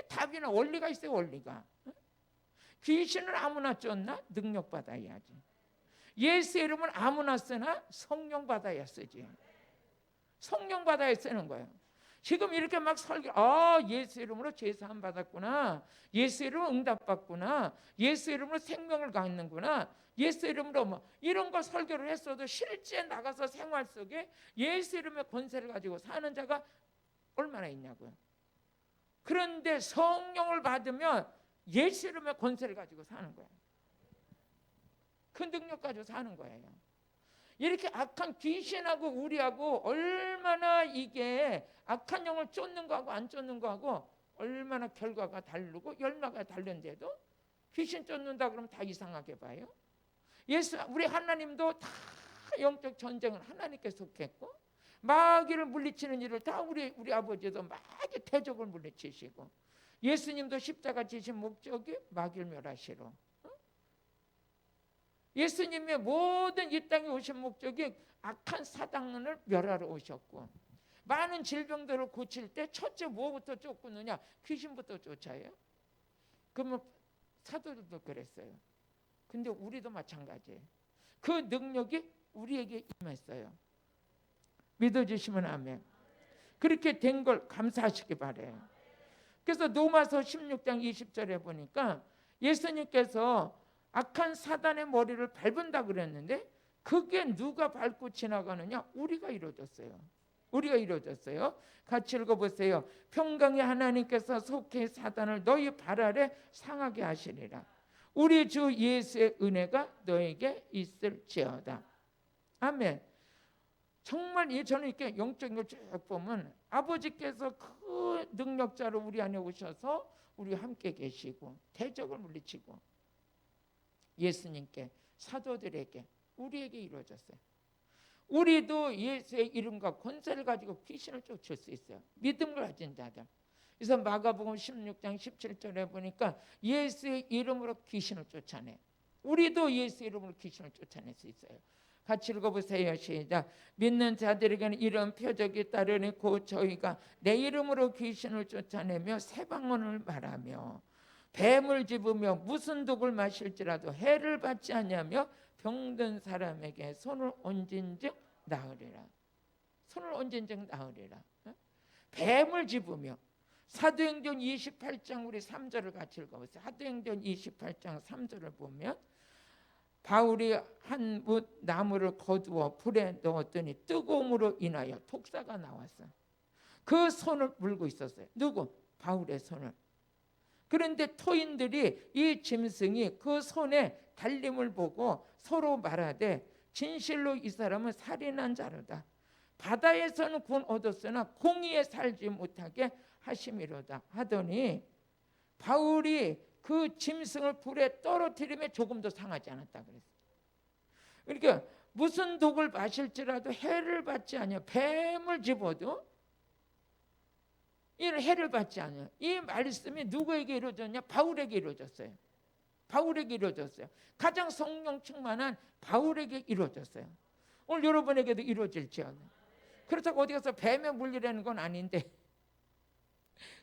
답이나 원리가 있어요. 원리가. 귀신을 아무나 쫓나? 능력 받아야 하지. 예수 이름은 아무나 쓰나? 성령 받아야 쓰지. 성령 받아야 쓰는 거예요. 지금 이렇게 막 설교, 예수 이름으로 제사함 받았구나, 예수 이름으로 응답받구나, 예수 이름으로 생명을 갖는구나, 예수 이름으로 뭐 이런 거 설교를 했어도 실제 나가서 생활 속에 예수 이름의 권세를 가지고 사는 자가 얼마나 있냐고요. 그런데 성령을 받으면 예수 이름의 권세를 가지고 사는 거예요. 그 능력 가지고 사는 거예요. 이렇게 악한 귀신하고 우리하고 얼마나 이게 악한 영을 쫓는 거하고 안 쫓는 거하고 얼마나 결과가 다르고 열매가 다른데도 귀신 쫓는다 그러면 다 이상하게 봐요. 우리 하나님도 다 영적 전쟁을 하나님께 속했고 마귀를 물리치는 일을 다 우리 아버지도 마귀 대적을 물리치시고, 예수님도 십자가 지신 목적이 마귀를 멸하시러, 예수님의 모든 이 땅에 오신 목적이 악한 사단을 멸하러 오셨고, 많은 질병들을 고칠 때 첫째 뭐부터 쫓느냐? 귀신부터 쫓아요. 그러면 사도들도 그랬어요. 근데 우리도 마찬가지예요. 그 능력이 우리에게 임했어요. 믿어주시면 아멘. 그렇게 된 걸 감사하시기 바라요. 그래서 로마서 16장 20절에 보니까 예수님께서 악한 사단의 머리를 밟은다 그랬는데 그게 누가 밟고 지나가느냐? 우리가 이루어졌어요. 우리가 이루어졌어요. 같이 읽어보세요. 평강의 하나님께서 속히 사단을 너희 발 아래 상하게 하시리라. 우리 주 예수의 은혜가 너에게 있을지어다. 아멘. 정말 저는 이렇게 영적인 걸 쭉 보면 아버지께서 그 능력자로 우리 안에 오셔서 우리와 함께 계시고 대적을 물리치고 예수님께, 사도들에게, 우리에게 이루어졌어요. 우리도 예수의 이름과 권세를 가지고 귀신을 쫓을 수 있어요. 믿음을 가진 자들. 그래서 마가복음 16장 17절에 보니까 예수의 이름으로 귀신을 쫓아내. 우리도 예수의 이름으로 귀신을 쫓아낼 수 있어요. 같이 읽어보세요. 시작. 믿는 자들에게는 이런 표적이 따르니 곧 저희가 내 이름으로 귀신을 쫓아내며 새 방언을 말하며 뱀을 집으며 무슨 독을 마실지라도 해를 받지 않냐며 병든 사람에게 손을 얹은즉 나으리라. 손을 얹은즉 나으리라. 뱀을 집으며. 사도행전 28장 우리 3절을 같이 읽어보세요. 사도행전 28장 3절을 보면 바울이 한 뭇 나무를 거두어 불에 넣었더니 뜨거움으로 인하여 독사가 나왔어. 그 손을 물고 있었어요. 누구? 바울의 손을. 그런데 토인들이 이 짐승이 그 손에 달림을 보고 서로 말하되 진실로 이 사람은 살인한 자로다. 바다에서는 구원 얻었으나 공의에 살지 못하게 하심이로다 하더니 바울이 그 짐승을 불에 떨어뜨리며 조금도 상하지 않았다 그랬어요. 그러니까 무슨 독을 마실지라도 해를 받지 않아요. 뱀을 집어도 이 해를 받지 않아요. 이 말씀이 누구에게 이루어졌냐? 바울에게 이루어졌어요. 바울에게 이루어졌어요. 가장 성령 충만한 바울에게 이루어졌어요. 오늘 여러분에게도 이루어질지어다. 그렇다고 어디 가서 뱀에 물리라는 건 아닌데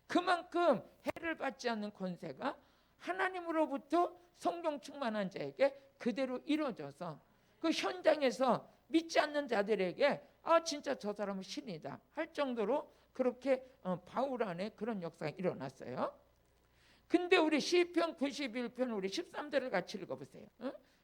그만큼 해를 받지 않는 권세가 하나님으로부터 성령 충만한 자에게 그대로 이루어져서 그 현장에서 믿지 않는 자들에게 아 진짜 저 사람은 신이다 할 정도로 그렇게 바울 안에 그런 역사가 일어났어요. 근데 우리 시편 91편 우리 13절을 같이 읽어보세요.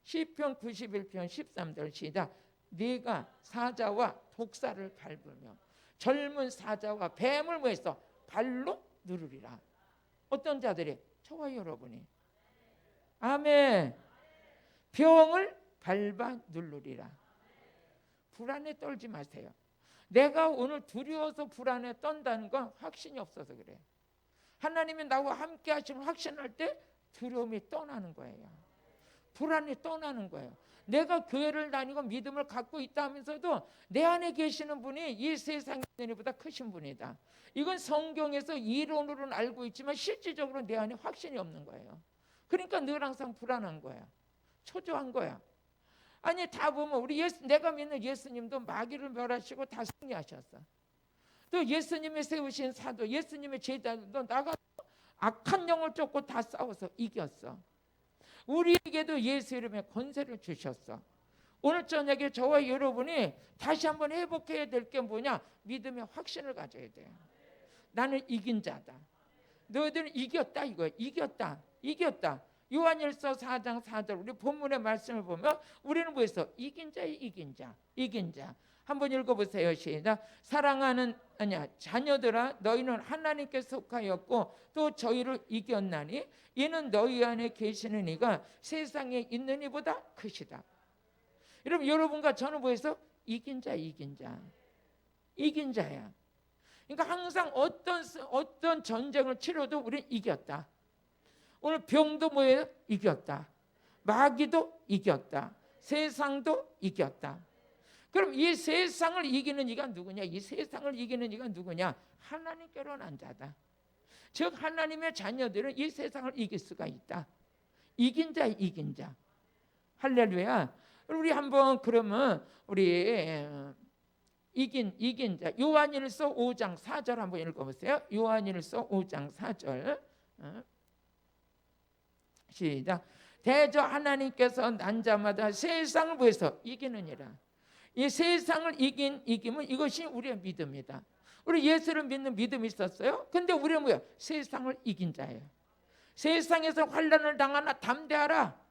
시편 91편 13절 시작. 네가 사자와 독사를 밟으며 젊은 사자와 뱀을 뭐했어? 발로 누르리라. 어떤 자들이? 저와 여러분이. 아멘. 병을 밟아 누르리라. 불안에 떨지 마세요. 내가 오늘 두려워서 불안에 떤다는 건 확신이 없어서 그래. 하나님이 나와 함께 하시면 확신할 때 두려움이 떠나는 거예요. 불안이 떠나는 거예요. 내가 교회를 다니고 믿음을 갖고 있다 하면서도 내 안에 계시는 분이 이 세상에 있는 이보다 크신 분이다. 이건 성경에서 이론으로는 알고 있지만 실질적으로 내 안에 확신이 없는 거예요. 그러니까 늘 항상 불안한 거야. 초조한 거야. 아니 다 보면 우리 내가 믿는 예수님도 마귀를 멸하시고 다 승리하셨어. 또 예수님이 세우신 사도 예수님의 제자들도 나가서 악한 영을 쫓고 다 싸워서 이겼어. 우리에게도 예수 이름에 권세를 주셨어. 오늘 저녁에 저와 여러분이 다시 한번 회복해야 될 게 뭐냐? 믿음의 확신을 가져야 돼요. 나는 이긴 자다. 너희들은 이겼다 이거야. 이겼다. 요한일서 4장 4절 우리 본문의 말씀을 보면 우리는 뭐했어? 이긴 자. 한번 읽어보세요. 시작. 사랑하는 자녀들아 너희는 하나님께 속하였고 또 저희를 이겼나니 이는 너희 안에 계시는 이가 세상에 있는 이보다 크시다. 여러분과 저는 뭐해서 이긴 자야. 그러니까 항상 어떤 전쟁을 치러도 우리는 이겼다. 오늘 병도 뭐예요? 이겼다. 마귀도 이겼다. 세상도 이겼다. 그럼 이 세상을 이기는 이가 누구냐? 이 세상을 이기는 이가 누구냐? 하나님께로 난 자다. 즉 하나님의 자녀들은 이 세상을 이길 수가 있다. 이긴 자. 할렐루야. 우리 한번 그러면 우리 이긴 자 요한일서 5장 4절 한번 읽어보세요. 요한일서 5장 4절 시작. 대저 하나님께서 난 자마다 세상을 위해서 이기느니라. 이 세상을 이기면 이것이 우리의 믿음이다. 우리 예수를 믿는 믿음이 있었어요. 근데 우리는 뭐야? 세상을 이긴 자예요. 세상에서 환난을 당하나 담대하라.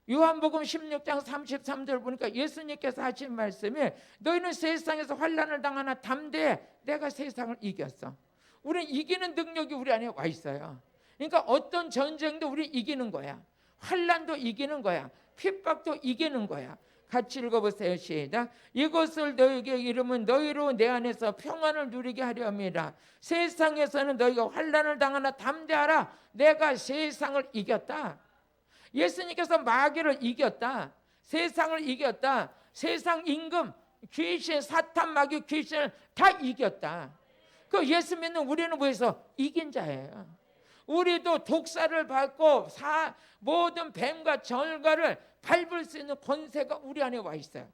요한복음 16장 33절 보니까 예수님께서 하신 말씀이 너희는 세상에서 환난을 당하나 담대해. 내가 세상을 이겼어. 우리는 이기는 능력이 우리 안에 와 있어요. 그러니까 어떤 전쟁도 우리 이기는 거야. 환난도 이기는 거야. 핍박도 이기는 거야. 같이 읽어보세요. 시작. 이것을 너희에게 이름은 너희로 내 안에서 평안을 누리게 하려 함이라. 세상에서는 너희가 환난을 당하나 담대하라. 내가 세상을 이겼다. 예수님께서 마귀를 이겼다. 세상을 이겼다. 세상 임금, 귀신, 사탄, 마귀, 귀신을 다 이겼다. 그 예수 믿는 우리는 뭐해서 이긴 자예요. 우리도 독사를 밟고 모든 뱀과 절과를 밟을 수 있는 권세가 우리 안에 와 있어요.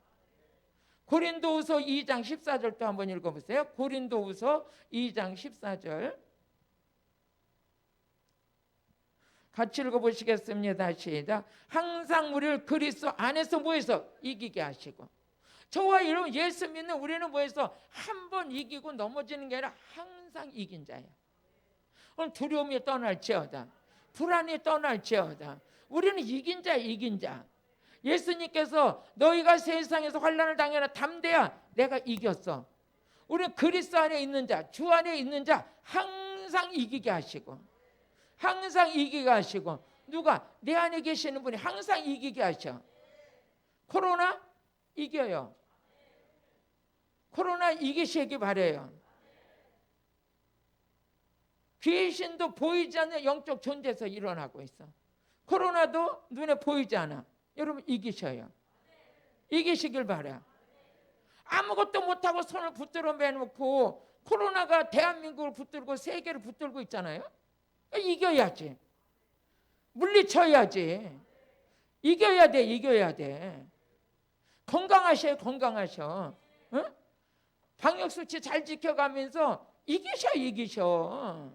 고린도후서 2장 14절 또 한번 읽어보세요. 고린도후서 2장 14절 같이 읽어보시겠습니다. 시작. 항상 우리를 그리스도 안에서 뭐해서 이기게 하시고. 저와 여러분 예수 믿는 우리는 뭐해서 한 번 이기고 넘어지는 게 아니라 항상 이긴 자예요. 오늘 두려움이 떠날지어다. 불안이 떠날지어다. 우리는 이긴 자. 예수님께서 너희가 세상에서 환난을 당해나 담대야. 내가 이겼어. 우리는 그리스도 안에 있는 자, 주 안에 있는 자 항상 이기게 하시고, 항상 이기게 하시고, 누가? 내 안에 계시는 분이 항상 이기게 하셔. 코로나 이겨요. 코로나 이기시기 바래요. 귀신도 보이지 않는 영적 존재에서 일어나고 있어. 코로나도 눈에 보이지 않아. 여러분 이기셔요. 이기시길 바래. 아무것도 못하고 손을 붙들어 매놓고 코로나가 대한민국을 붙들고 세계를 붙들고 있잖아요. 이겨야지. 물리쳐야지. 이겨야 돼. 이겨야 돼. 건강하셔요. 건강하셔. 응? 방역수칙 잘 지켜가면서 이기셔. 이기셔.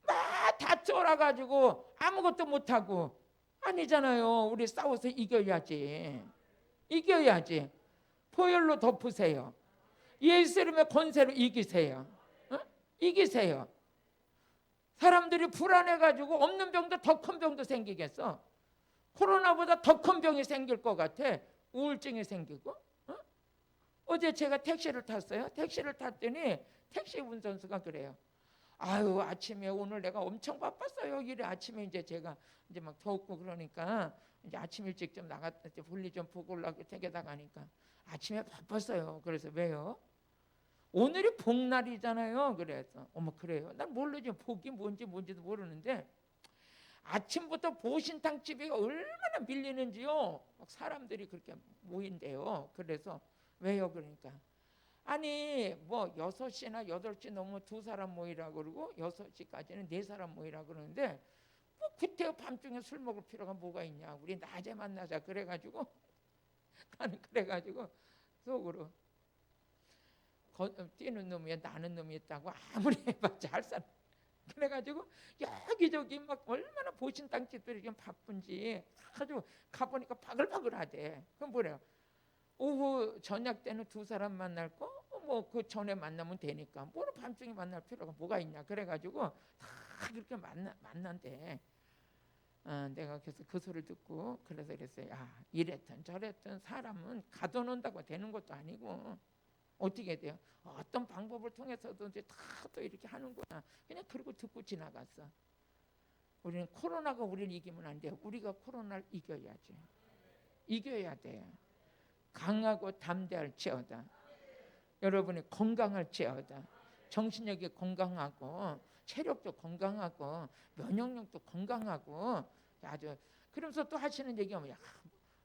막 다 쫄아가지고 아무것도 못하고 아니잖아요. 우리 싸워서 이겨야지. 이겨야지. 보혈로 덮으세요. 예수 이름의 권세로 이기세요. 어? 이기세요. 사람들이 불안해가지고 없는 병도 더 큰 병도 생기겠어. 코로나보다 더 큰 병이 생길 것 같아. 우울증이 생기고. 어? 어제 제가 택시를 탔어요. 택시를 탔더니 택시 운전수가 그래요. 아유, 아침에 오늘 내가 엄청 바빴어요. 이래 아침에 이제 제가 이제 막 덥고 그러니까 이제 아침 일찍 좀 나갔다 볼일 좀 보고 올라고 택에다 가니까 아침에 바빴어요. 그래서 왜요? 오늘이 복날이잖아요. 그래서 어머 그래요? 난 모르죠. 복이 뭔지도 모르는데 아침부터 보신탕 집이 얼마나 밀리는지요. 막 사람들이 그렇게 모인대요. 그래서 왜요? 그러니까 아니 뭐 6시나 8시 넘으면 2사람 모이라 그러고 6시까지는 4사람 모이라 그러는데 뭐 그때 밤중에 술 먹을 필요가 뭐가 있냐. 우리 낮에 만나자. 그래가지고 나는 그래가지고 속으로 뛰는 놈이야 나는 놈이 있다고 아무리 해봤자 할 사람. 그래가지고 여기저기 막 얼마나 보신탕집들이 좀 바쁜지 아주 가보니까 바글바글하대. 그럼 뭐래요? 오후 저녁 때는 2사람 만날 거 뭐 그 전에 만나면 되니까 뭐는 밤중에 만날 필요가 뭐가 있냐. 그래가지고 다 그렇게 만난대. 내가 그래서 그 소리를 듣고 그랬어요. 야 이랬든 저랬든 사람은 가둬놓는다고 되는 것도 아니고 어떻게 돼요? 어떤 방법을 통해서도 이제 다 또 이렇게 하는구나. 그냥 그러고 듣고 지나갔어. 우리는 코로나가 우리를 이기면 안 돼요. 우리가 코로나를 이겨야지. 이겨야 돼. 강하고 담대할지어다. 여러분이 건강할지어다. 정신력이 건강하고 체력도 건강하고 면역력도 건강하고 아주 그러면서 또 하시는 얘기가 뭐야?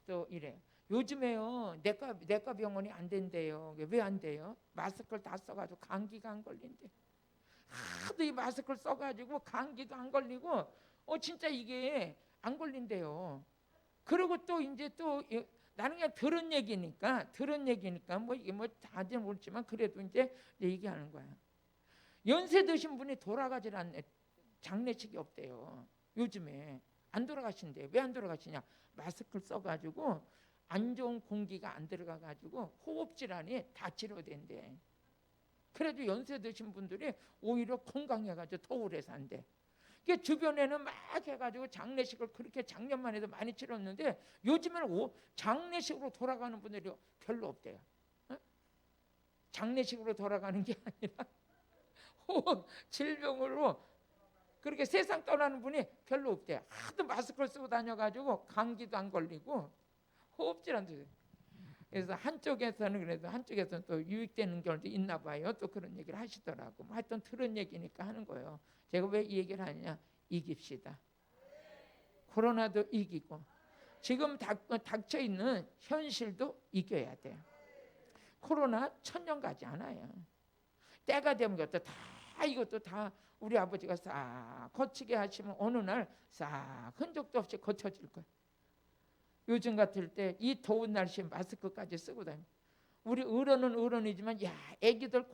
또 이래. 요즘에요 내과 병원이 안 된대요. 왜 안 돼요? 마스크를 다 써가지고 감기가 안 걸린대. 하도 이 마스크를 써가지고 감기도 안 걸리고 진짜 이게 안 걸린대요. 그리고 또 이제 또 나는 그냥 들은 얘기니까 뭐 이게 뭐 다들 모르지만 그래도 이제 얘기하는 거야. 연세 드신 분이 돌아가질 않네. 장례식이 없대요. 요즘에 안 돌아가신대. 왜 안 돌아가시냐? 마스크를 써가지고 안 좋은 공기가 안 들어가가지고 호흡 질환이 다 치료된대. 그래도 연세 드신 분들이 오히려 건강해가지고 더 오래 산대. 그 주변에는 막 해가지고 장례식을 그렇게 작년만 해도 많이 치렀는데 요즘에는 장례식으로 돌아가는 분들이 별로 없대요. 어? 장례식으로 돌아가는 게 아니라 호흡 질병으로 그렇게 세상 떠나는 분이 별로 없대요. 하도 마스크를 쓰고 다녀가지고 감기도 안 걸리고 호흡질환도. 그래서 한쪽에서는 또 유익되는 경우도 있나 봐요. 또 그런 얘기를 하시더라고. 하여튼 들은 얘기니까 하는 거예요. 제가 왜 이 얘기를 하느냐? 이깁시다. 코로나도 이기고 지금 닥쳐 있는 현실도 이겨야 돼요. 코로나 1000년 가지 않아요. 때가 되면 이것도 다 우리 아버지가 싹 거치게 하시면 어느 날 싹 흔적도 없이 거쳐질 거예요. 요즘 같을 때 이 더운 날씨에 마스크까지 쓰고 다니고 우리 어른은 어른이지만 야 애기들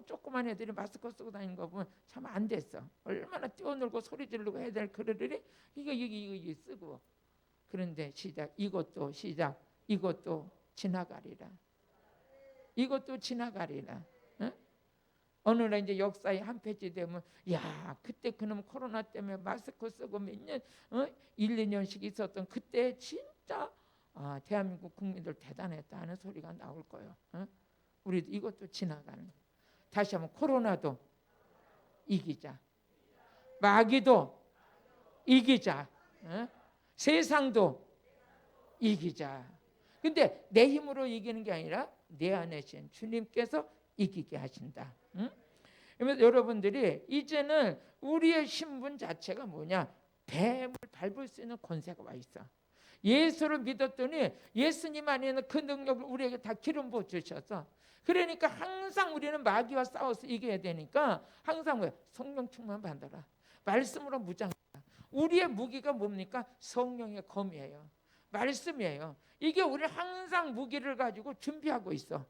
조그만 애들이 마스크 쓰고 다니는 거 보면 참 안 됐어. 얼마나 뛰어놀고 소리 지르고 해야 될 그들이 이거 쓰고. 그런데 이것도 지나가리라. 이것도 지나가리라. 응? 어느 날 이제 역사의 한 페이지 되면 야 그때 그놈 코로나 때문에 마스크 쓰고 몇 년 1, 2년씩 있었던 그때 진짜 대한민국 국민들 대단했다 하는 소리가 나올 거예요. 응? 우리도 이것도 지나가는. 다시 한번 코로나도 이기자. 마귀도 이기자. 세상도 이기자. 근데 내 힘으로 이기는 게 아니라 내 안에 계신 주님께서 이기게 하신다. 그러면 여러분들이 이제는 우리의 신분 자체가 뭐냐? 뱀을 밟을 수 있는 권세가 와 있어. 예수를 믿었더니 예수님 안에는 그 능력을 우리에게 다 기름 부어 주셔서, 그러니까 항상 우리는 마귀와 싸워서 이겨야 되니까 항상 왜? 성령 충만 받아라. 말씀으로 무장하라. 우리의 무기가 뭡니까? 성령의 검이에요. 말씀이에요. 이게 우리 항상 무기를 가지고 준비하고 있어.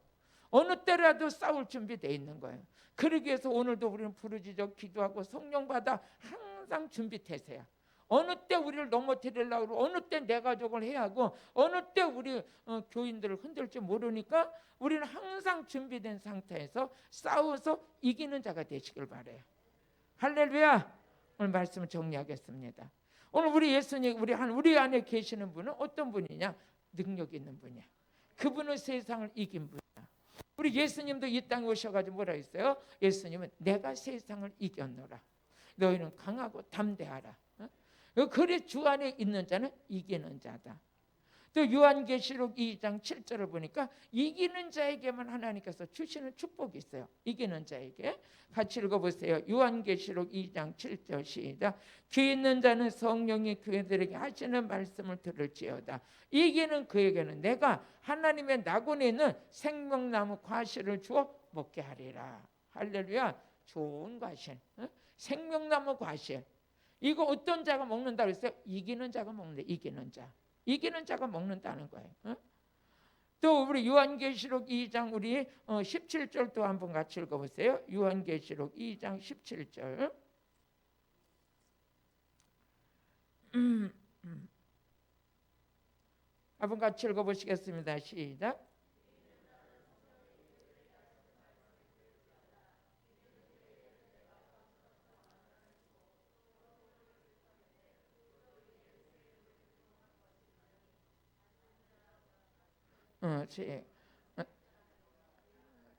어느 때라도 싸울 준비되어 있는 거예요. 그러기 위해서 오늘도 우리는 부르짖어 기도하고 성령 받아 항상 준비태세야. 어느 때 우리를 넘어뜨리려고 그러고, 어느 때 내 가족을 해야 하고, 어느 때 우리 교인들을 흔들지 모르니까 우리는 항상 준비된 상태에서 싸워서 이기는 자가 되시길 바라요. 할렐루야. 오늘 말씀을 정리하겠습니다. 오늘 우리 예수님, 우리 안에 계시는 분은 어떤 분이냐? 능력 있는 분이야. 그분은 세상을 이긴 분이야. 우리 예수님도 이 땅에 오셔가지고 뭐라 했어요? 예수님은 내가 세상을 이겼노라. 너희는 강하고 담대하라. 그래 주 안에 있는 자는 이기는 자다. 또 요한계시록 2장 7절을 보니까 이기는 자에게만 하나님께서 주시는 축복이 있어요. 이기는 자에게. 같이 읽어보세요. 요한계시록 2장 7절 시작. 귀 있는 자는 성령이 그들에게 하시는 말씀을 들을지어다. 이기는 그에게는 내가 하나님의 낙원에 있는 생명나무 과실을 주어 먹게 하리라. 할렐루야. 좋은 과실. 생명나무 과실. 이거 어떤 자가 먹는다고 했어요? 이기는 자가 먹는다. 이기는 자. 이기는 자가 먹는다는 거예요. 또 우리 요한계시록 2장 우리 17절도 한번 같이 읽어보세요. 요한계시록 2장 17절. 한번 같이 읽어보시겠습니다. 시작.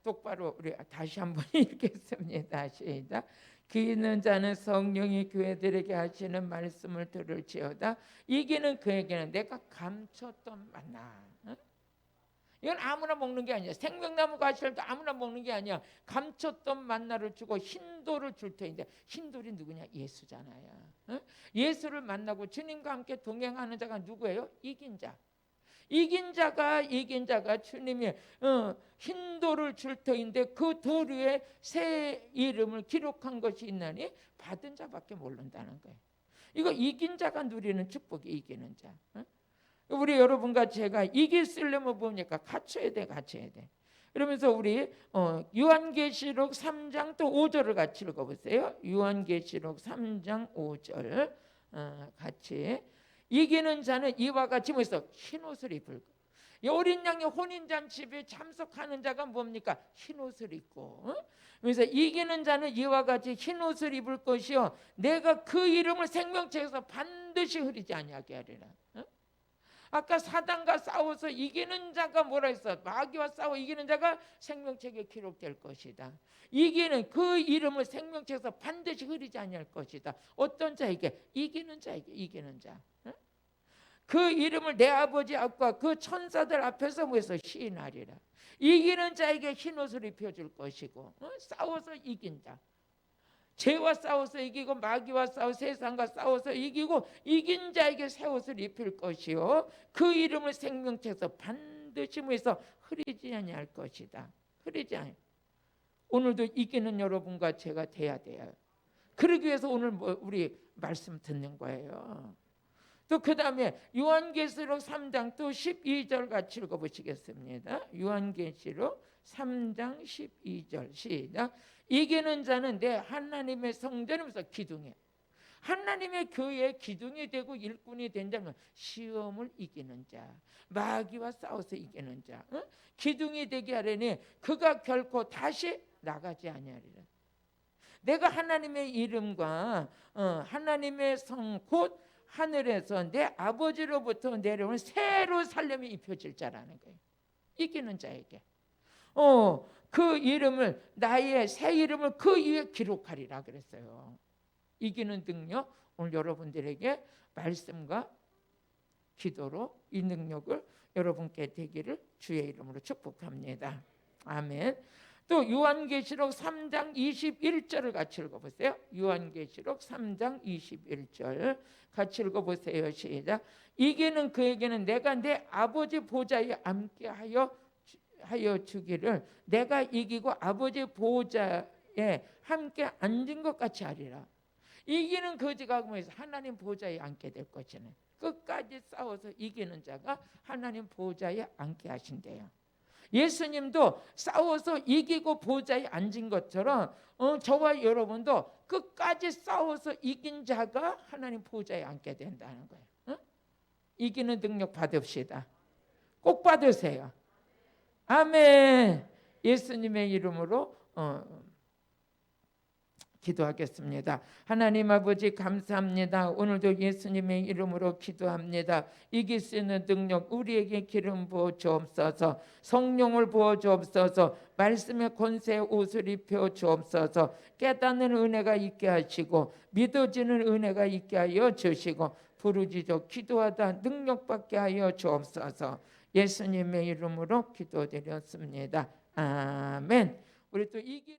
똑바로 우리 다시 한번 읽겠습니다. 시작. 귀 있는 자는 성령이 교회들에게 하시는 말씀을 들을지어다. 이기는 그에게는 내가 감췄던 만나. 이건 아무나 먹는 게 아니야. 생명나무 과실도 아무나 먹는 게 아니야. 감췄던 만나를 주고 흰돌을 줄 터인데, 흰돌이 누구냐? 예수잖아요. 예수를 만나고 주님과 함께 동행하는 자가 누구예요? 이긴 자. 이긴 자가 주님이 흰 돌을 줄 터인데 그 돌 위에 새 이름을 기록한 것이 있나니 받은 자밖에 모른다는 거예요. 이거 이긴 자가 누리는 축복이 이기는 자. 우리 여러분과 제가 이길 수 있으려면 뭡니까? 갖춰야 돼. 그러면서 우리 요한계시록 3장 또 5절을 같이 읽어보세요. 요한계시록 3장 5절 같이. 이기는 자는 이와 같이 뭐있어? 흰옷을 입을 거. 어린 양의 혼인잔치에 참석하는 자가 뭡니까? 흰옷을 입고. 그래서 이기는 자는 이와 같이 흰옷을 입을 것이요 내가 그 이름을 생명책에서 반드시 흐리지 아니하게 하리라. 아까 사단과 싸워서 이기는 자가 뭐라 했어? 마귀와 싸워 이기는 자가 생명책에 기록될 것이다. 이기는 그 이름을 생명책에서 반드시 흐리지 아니할 것이다. 어떤 자에게? 이기는 자에게. 이기는 자. 그 이름을 내 아버지 앞과 그 천사들 앞에서 뭐해서 시인하리라. 이기는 자에게 흰옷을 입혀줄 것이고, 싸워서 이긴 자. 죄와 싸워서 이기고 마귀와 싸워 세상과 싸워서 이기고 이긴 자에게 새 옷을 입힐 것이요 그 이름을 생명책에서 반드시 뭐해서 흐리지 아니할 것이다. 흐리지 아니. 오늘도 이기는 여러분과 제가 돼야 돼요. 그러기 위해서 오늘 우리 말씀 듣는 거예요. 또 그 다음에 요한계시록 3장 또 12절 같이 읽어보시겠습니다. 요한계시록 3장 12절 시작. 이기는 자는 내 하나님의 성전에서 기둥이에요. 하나님의 교회의 기둥이 되고 일꾼이 된 자는 시험을 이기는 자, 마귀와 싸워서 이기는 자, 기둥이 되게 하려니 그가 결코 다시 나가지 아니하리라. 내가 하나님의 이름과 하나님의 성 곧 하늘에서 내 아버지로부터 내려오는 새로 살림이 입혀질 자라는 거예요. 이기는 자에게. 그 이름을 나의 새 이름을 그 위에 기록하리라 그랬어요. 이기는 능력 오늘 여러분들에게 말씀과 기도로 이 능력을 여러분께 되기를 주의 이름으로 축복합니다. 아멘. 또 요한계시록 3장 21절을 같이 읽어보세요. 요한계시록 3장 21절 같이 읽어보세요. 시작. 이기는 그에게는 내가 내 아버지 보좌에 앉게 하여 주기를 내가 이기고 아버지 보좌에 함께 앉은 것 같이 하리라. 이기는 그지가 뭐해서 하나님 보좌에 앉게 될 것이네. 끝까지 싸워서 이기는 자가 하나님 보좌에 앉게 하신대요. 예수님도 싸워서 이기고 보좌에 앉은 것처럼 저와 여러분도 끝까지 싸워서 이긴 자가 하나님 보좌에 앉게 된다는 거예요. 이기는 능력 받읍시다. 꼭 받으세요. 아멘. 예수님의 이름으로 기도하겠습니다. 하나님 아버지 감사합니다. 오늘도 예수님의 이름으로 기도합니다. 이길 수 있는 능력 우리에게 기름 부어 주옵소서. 성령을 부어 주옵소서. 말씀의 권세의 옷을 입혀 주옵소서. 깨닫는 은혜가 있게 하시고 믿어지는 은혜가 있게 하여 주시고 부르짖어 기도하다 능력받게 하여 주옵소서. 예수님의 이름으로 기도드렸습니다. 아멘. 우리 또 이기